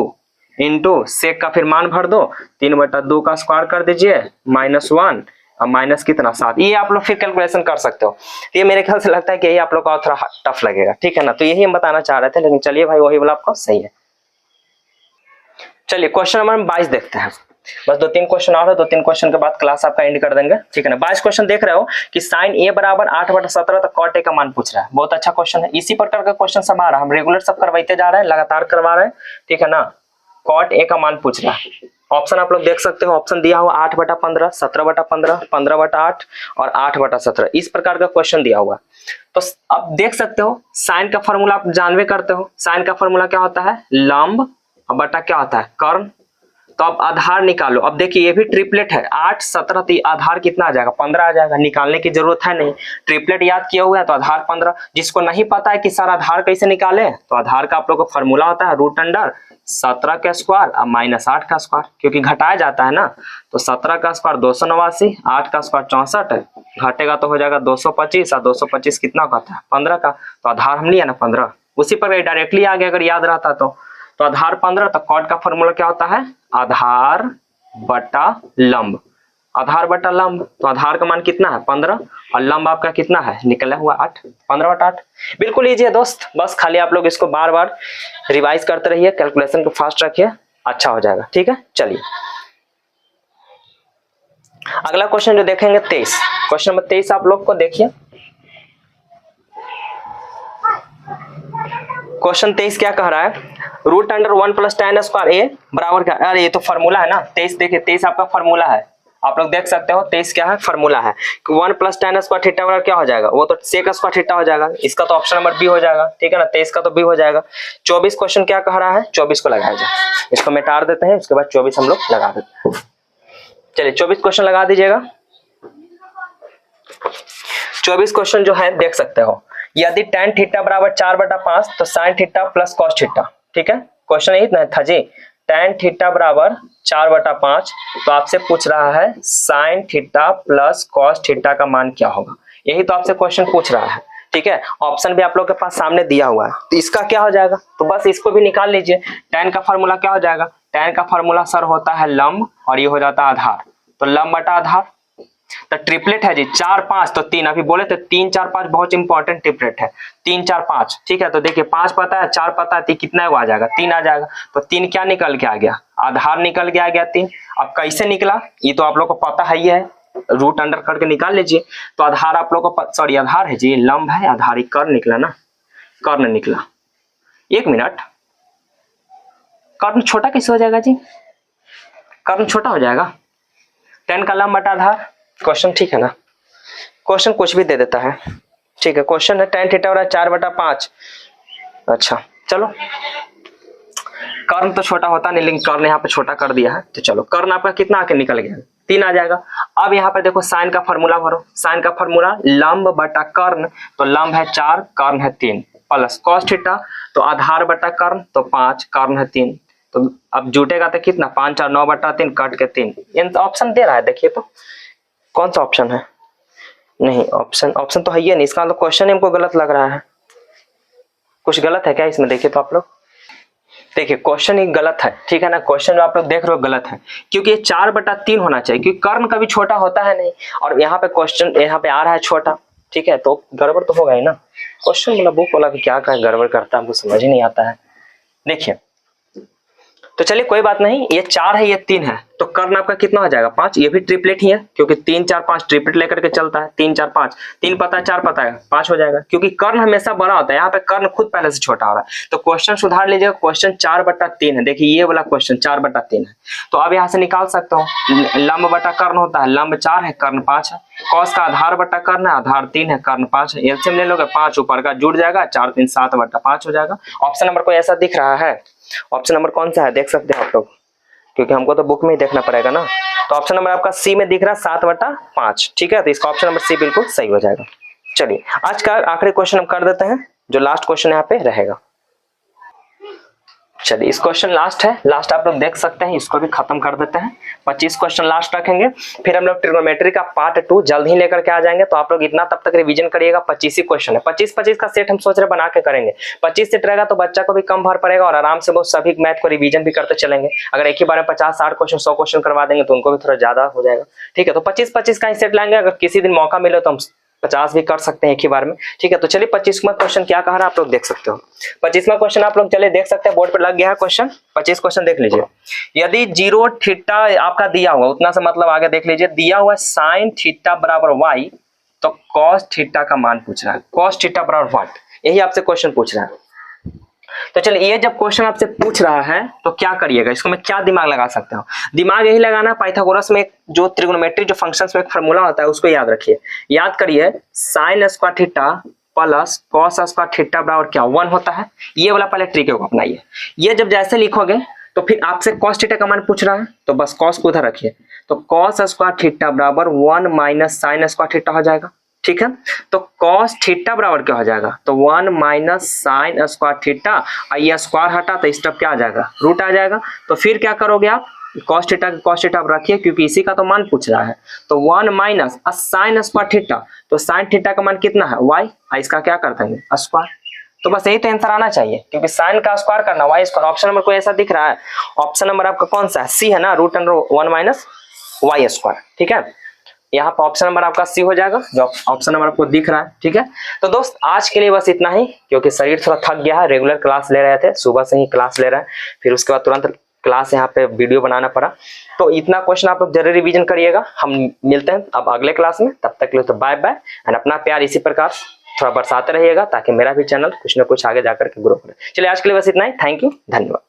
इंटू सेक का फिर मान भर दो, 3/2 का स्क्वायर कर दीजिए -1 और माइनस कितना 7, ये आप लोग फिर कैलकुलेशन कर सकते हो। तो ये मेरे ख्याल से लगता है कि यही आप लोग को थोड़ा टफ लगेगा, ठीक है ना, तो यही हम बताना चाह रहे थे, लेकिन चलिए भाई वही वाला आपको सही है। चलिए क्वेश्चन नंबर 22 देखते हैं, बस 2-3 क्वेश्चन और है, 2-3 क्वेश्चन के बाद क्लास आपका एंड कर देंगे, ठीक है ना। 22 क्वेश्चन देख रहे हो कि साइन ए बराबर 8/17 तक कॉट ए का मान पूछ रहा है, बहुत अच्छा क्वेश्चन है, इसी प्रकार का क्वेश्चन सब आ रहा है, हम रेगुलर सब करवाते जा रहे हैं, लगातार करवा रहे हैं, ठीक है ना। कॉट ए का मान पूछ रहा है, ऑप्शन आप लोग देख सकते हो, ऑप्शन दिया हुआ 8/15, 17/15, 15/8 और 8/17, इस प्रकार का क्वेश्चन दिया हुआ। तो अब देख सकते हो साइन का फॉर्मूला आप जानवे करते हो, साइन का फॉर्मूला क्या होता है, लंब बटा क्या होता है, कर्ण। तो अब आधार निकालो। अब देखिए ये भी ट्रिपलेट है, 8, 17, तो आधार कितना आ जाएगा, 15 आ जाएगा। निकालने की जरूरत है नहीं, ट्रिपलेट याद किया हुआ है तो आधार 15। जिसको नहीं पता है कि सर आधार कैसे निकाले, तो आधार का आप लोग का फॉर्मूला होता है √17 का स्क्वायर और -8 का स्क्वायर, क्योंकि घटाया जाता है ना। तो 17 का स्क्वायर 289, 8 का स्क्वायर 64, घटेगा तो हो जाएगा 225, और 225 कितना होता है, 15 का। तो आधार हम लिया ना 15, उसी पर डायरेक्टली आ गया अगर याद रहता तो आधार 15। तो कॉट का फॉर्मूला क्या होता है, आधार बटा लंब, आधार बटा लंब। तो आधार का मान कितना है 15 और लंब आपका कितना है, निकला हुआ 8, 15/8। बिल्कुल इजी है दोस्त, बस खाली आप लोग इसको बार बार रिवाइज करते रहिए, कैलकुलेशन को फास्ट रखिए, अच्छा हो जाएगा। ठीक है, चलिए अगला क्वेश्चन जो देखेंगे 23, क्वेश्चन नंबर 23 आप लोग को देखिए। क्वेश्चन 23 क्या कह रहा है, √1 + tan स्क्वायर ए बराबर क्या, अरे ये तो फॉर्मूला है ना 23। देखिए 23 आपका फॉर्मूला है, आप लोग देख सकते हो 23 क्या है, फॉर्मूला है। 1 + tan स्क्वायर थीटा बराबर क्या हो जाएगा, वो तो sec स्क्वायर थीटा हो जाएगा। इसका तो ऑप्शन नंबर बी हो जाएगा, ठीक है ना, 23 का तो बी हो जाएगा। 24 क्वेश्चन क्या कह रहा है, 24 को लगाया जाए, इसको मिटा देते हैं, उसके बाद 24 हम लोग लगा देते हैं। चलिए 24 क्वेश्चन लगा दीजिएगा। 24 क्वेश्चन जो है देख सकते हो, यदि tan थीटा बराबर 4/5 तो sin theta plus cos theta, ठीक है, क्वेश्चन यही ना था जी। tan थीटा बराबर 4/5, तो आपसे पूछ रहा है sin theta plus cos theta का मान क्या होगा, यही तो आपसे क्वेश्चन पूछ रहा है। ठीक है, ऑप्शन भी आप लोग के पास सामने दिया हुआ है, तो इसका क्या हो जाएगा, तो बस इसको भी निकाल लीजिए। tan का फॉर्मूला क्या हो जाएगा, tan का फॉर्मूला सर होता है लंब और ये हो जाता है आधार, तो लंब बटा आधार। तो ट्रिपलेट है जी 4, 5, तो 3, अभी बोले तो 3, 4, 5 बहुत इंपॉर्टेंट ट्रिपलेट है, 3, 4, 5। ठीक है, तो देखिए 5 पता है, 4 पता है, कितना आ जाएगा, 3 आ जाएगा। तो 3 क्या निकल के आ गया, आधार निकल के आ गया 3। अब कैसे निकला ये तो आप लोग को पता है, ही है, रूट अंडर करके निकाल लीजिए। तो आधार आप लोग को, सॉरी आधार है जी, लंब है, आधार कर्ण निकला ना, कर्ण निकला। 1 मिनट, कर्ण छोटा कैसे हो जाएगा जी, कर्ण छोटा हो जाएगा, 10 का लंब बटा आधार, क्वेश्चन ठीक है ना, क्वेश्चन कुछ भी दे देता है। ठीक है, क्वेश्चन है tan थीटा बराबर 4/5। अच्छा चलो, कर्ण तो छोटा होता नहीं, लेकिन कर्ण यहाँ पे छोटा कर दिया है, तो चलो कर्ण आपका कितना आके निकल गया, 3 आ जाएगा। अब यहाँ पे देखो साइन का फॉर्मूला भरो, साइन का फॉर्मूला लंब बटा कर्ण, तो लंब है 4, कर्ण है 3, प्लस cos थीटा, तो आधार बटा कर्ण, तो 5, कर्ण है 3, तो अब जुटेगा तो कितना, 5, 4, 9/3, कट के 3। ये ऑप्शन दे रहा है, देखिए तो कौन सा ऑप्शन है, नहीं ऑप्शन तो है ही नहीं, इसका मतलब क्वेश्चन हमको गलत लग रहा है, कुछ गलत है क्या इसमें, देखिए तो आप लोग देखिए क्वेश्चन ही गलत है, ठीक है ना, क्वेश्चन जो आप लोग देख रहे हो गलत है, क्योंकि ये 4/3 होना चाहिए, क्योंकि कर्ण कभी छोटा होता है नहीं, और यहाँ पे क्वेश्चन यहाँ पे आ रहा है छोटा, ठीक है, तो गड़बड़ तो होगा ही ना। क्वेश्चन मतलब बुक वाला भी क्या गड़बड़ करता है, हमको समझ ही नहीं आता है। देखिए तो चलिए कोई बात नहीं, ये 4 है, ये 3 है, तो कर्ण आपका कितना हो जाएगा, 5। ये भी ट्रिपलेट ही है, क्योंकि 3, 4, 5 ट्रिपलेट लेकर के चलता है, 3, 4, 5, 3 पता है, 4 पता है, 5 हो जाएगा, क्योंकि कर्ण हमेशा बड़ा होता है, यहाँ पे कर्ण खुद पहले से छोटा हो रहा है। तो क्वेश्चन सुधार लीजिएगा, क्वेश्चन 4/3 है, देखिए ये वाला क्वेश्चन 4/3 है, तो अब यहाँ से निकाल सकता हूँ, लंब बटा कर्ण होता है, लंब 4 है, कर्ण 5 है, कॉस का आधार बटा कर्ण है, आधार 3 है, कर्ण 5 है, एलसीएम ले लोगे, 5 ऊपर का जुड़ जाएगा, 4, 3, 7/5 हो जाएगा। ऑप्शन नंबर कोई ऐसा दिख रहा है, ऑप्शन नंबर कौन सा है देख सकते हैं आप लोग, क्योंकि हमको तो बुक में ही देखना पड़ेगा ना। तो ऑप्शन नंबर आपका सी में दिख रहा है 7/5, ठीक है, तो इसका ऑप्शन नंबर सी बिल्कुल सही हो जाएगा। चलिए आज का आखिरी क्वेश्चन हम कर देते हैं, जो लास्ट क्वेश्चन यहाँ पे रहेगा। चलिए इस क्वेश्चन लास्ट है, लास्ट आप लोग देख सकते हैं, इसको भी खत्म कर देते हैं, 25 क्वेश्चन लास्ट रखेंगे, फिर हम लोग ट्रिग्नोमेट्री का पार्ट 2 जल्द ही लेकर के आ जाएंगे। तो आप लोग इतना तब तक रिवीजन करिएगा, 25 ही क्वेश्चन है, 25 का सेट हम सोच रहे बना के करेंगे। 25 सेट रहेगा तो बच्चा को भी कम भर पड़ेगा और आराम से वो सभी मैथ को रिवीजन भी करते चलेंगे। अगर एक ही बार में 50, 60 क्वेश्चन, 100 क्वेश्चन करवा देंगे तो उनको भी थोड़ा ज्यादा हो जाएगा। ठीक है, तो 25 का ही सेट लाएंगे, अगर किसी दिन मौका मिले तो हम 50 भी कर सकते हैं एक ही बार में। ठीक है, तो चलिए 25वां क्वेश्चन क्या कह रहा है आप लोग देख सकते हो। 25वां क्वेश्चन आप लोग चलिए देख सकते हैं, बोर्ड पर लग गया है क्वेश्चन। 25 क्वेश्चन देख लीजिए, यदि 0 थीटा आपका दिया हुआ, उतना से मतलब आगे देख लीजिए, दिया हुआ साइन थीटा बराबर y, तो कॉस थीटा का मान पूछ रहा है, कॉस थीटा बराबर व्हाट, यही आपसे क्वेश्चन पूछ रहा है। तो चलिए, ये जब क्वेश्चन आपसे पूछ रहा है तो क्या करिएगा, इसको मैं क्या दिमाग लगा सकता हूँ, दिमाग यही लगाना, पाइथागोरस में जो त्रिगोनोमेट्री जो फंक्शंस में एक फार्मूला होता है उसको याद रखिए। याद करिए, sign square theta plus cos square theta बराबर क्या 1 होता है। ये वाला पहले ट्रिक को अपनाइए। ये जब जैसे लिखोगे तो फिर आपसे कॉस थीटा का मान पूछ रहा है तो बस कॉस को उधर रखिए, तो कॉस स्क्वायर थीटा बराबर 1 माइनस साइन स्क्वायर थीटा हो जाएगा। ठीक है, तो कॉस थीटा बराबर क्या हो जाएगा, तो 1 माइनस साइन स्क्वायर थीटा, ये स्क्वायर हटा तो इस तरफ क्या आ जाएगा, रूट आ जाएगा। तो फिर क्या करोगे आप, कॉस थीटा आप रखिए क्योंकि इसी का तो मान पूछ रहा है। तो 1 माइनस साइन स्क्वायर थीटा, तो साइन थीटा का मान कितना है y, इसका क्या कर देंगे स्क्वायर। तो बस यही तो आंसर आना चाहिए, क्योंकि साइन का स्क्वायर करना y स्क्वायर। ऑप्शन नंबर कोई ऐसा दिख रहा है, ऑप्शन नंबर आपका कौन सा है, सी है ना, root under 1 minus y square. ठीक है, यहाँ पर ऑप्शन नंबर आपका सी हो जाएगा, जो ऑप्शन नंबर आपको दिख रहा है। ठीक है, तो दोस्त आज के लिए बस इतना ही, क्योंकि शरीर थोड़ा थक गया है, रेगुलर क्लास ले रहे थे, सुबह से ही क्लास ले रहे हैं, फिर उसके बाद तुरंत क्लास यहाँ पे वीडियो बनाना पड़ा। तो इतना क्वेश्चन आप लोग जरूर रिवीजन करिएगा। हम मिलते हैं अब अगले क्लास में, तब तक के लिए तो बाय बाय, एंड अपना प्यार इसी प्रकार थोड़ा बरसाते रहिएगा ताकि मेरा भी चैनल कुछ ना कुछ आगे जाकर के ग्रो करे। चलिए आज के लिए बस इतना ही, थैंक यू, धन्यवाद।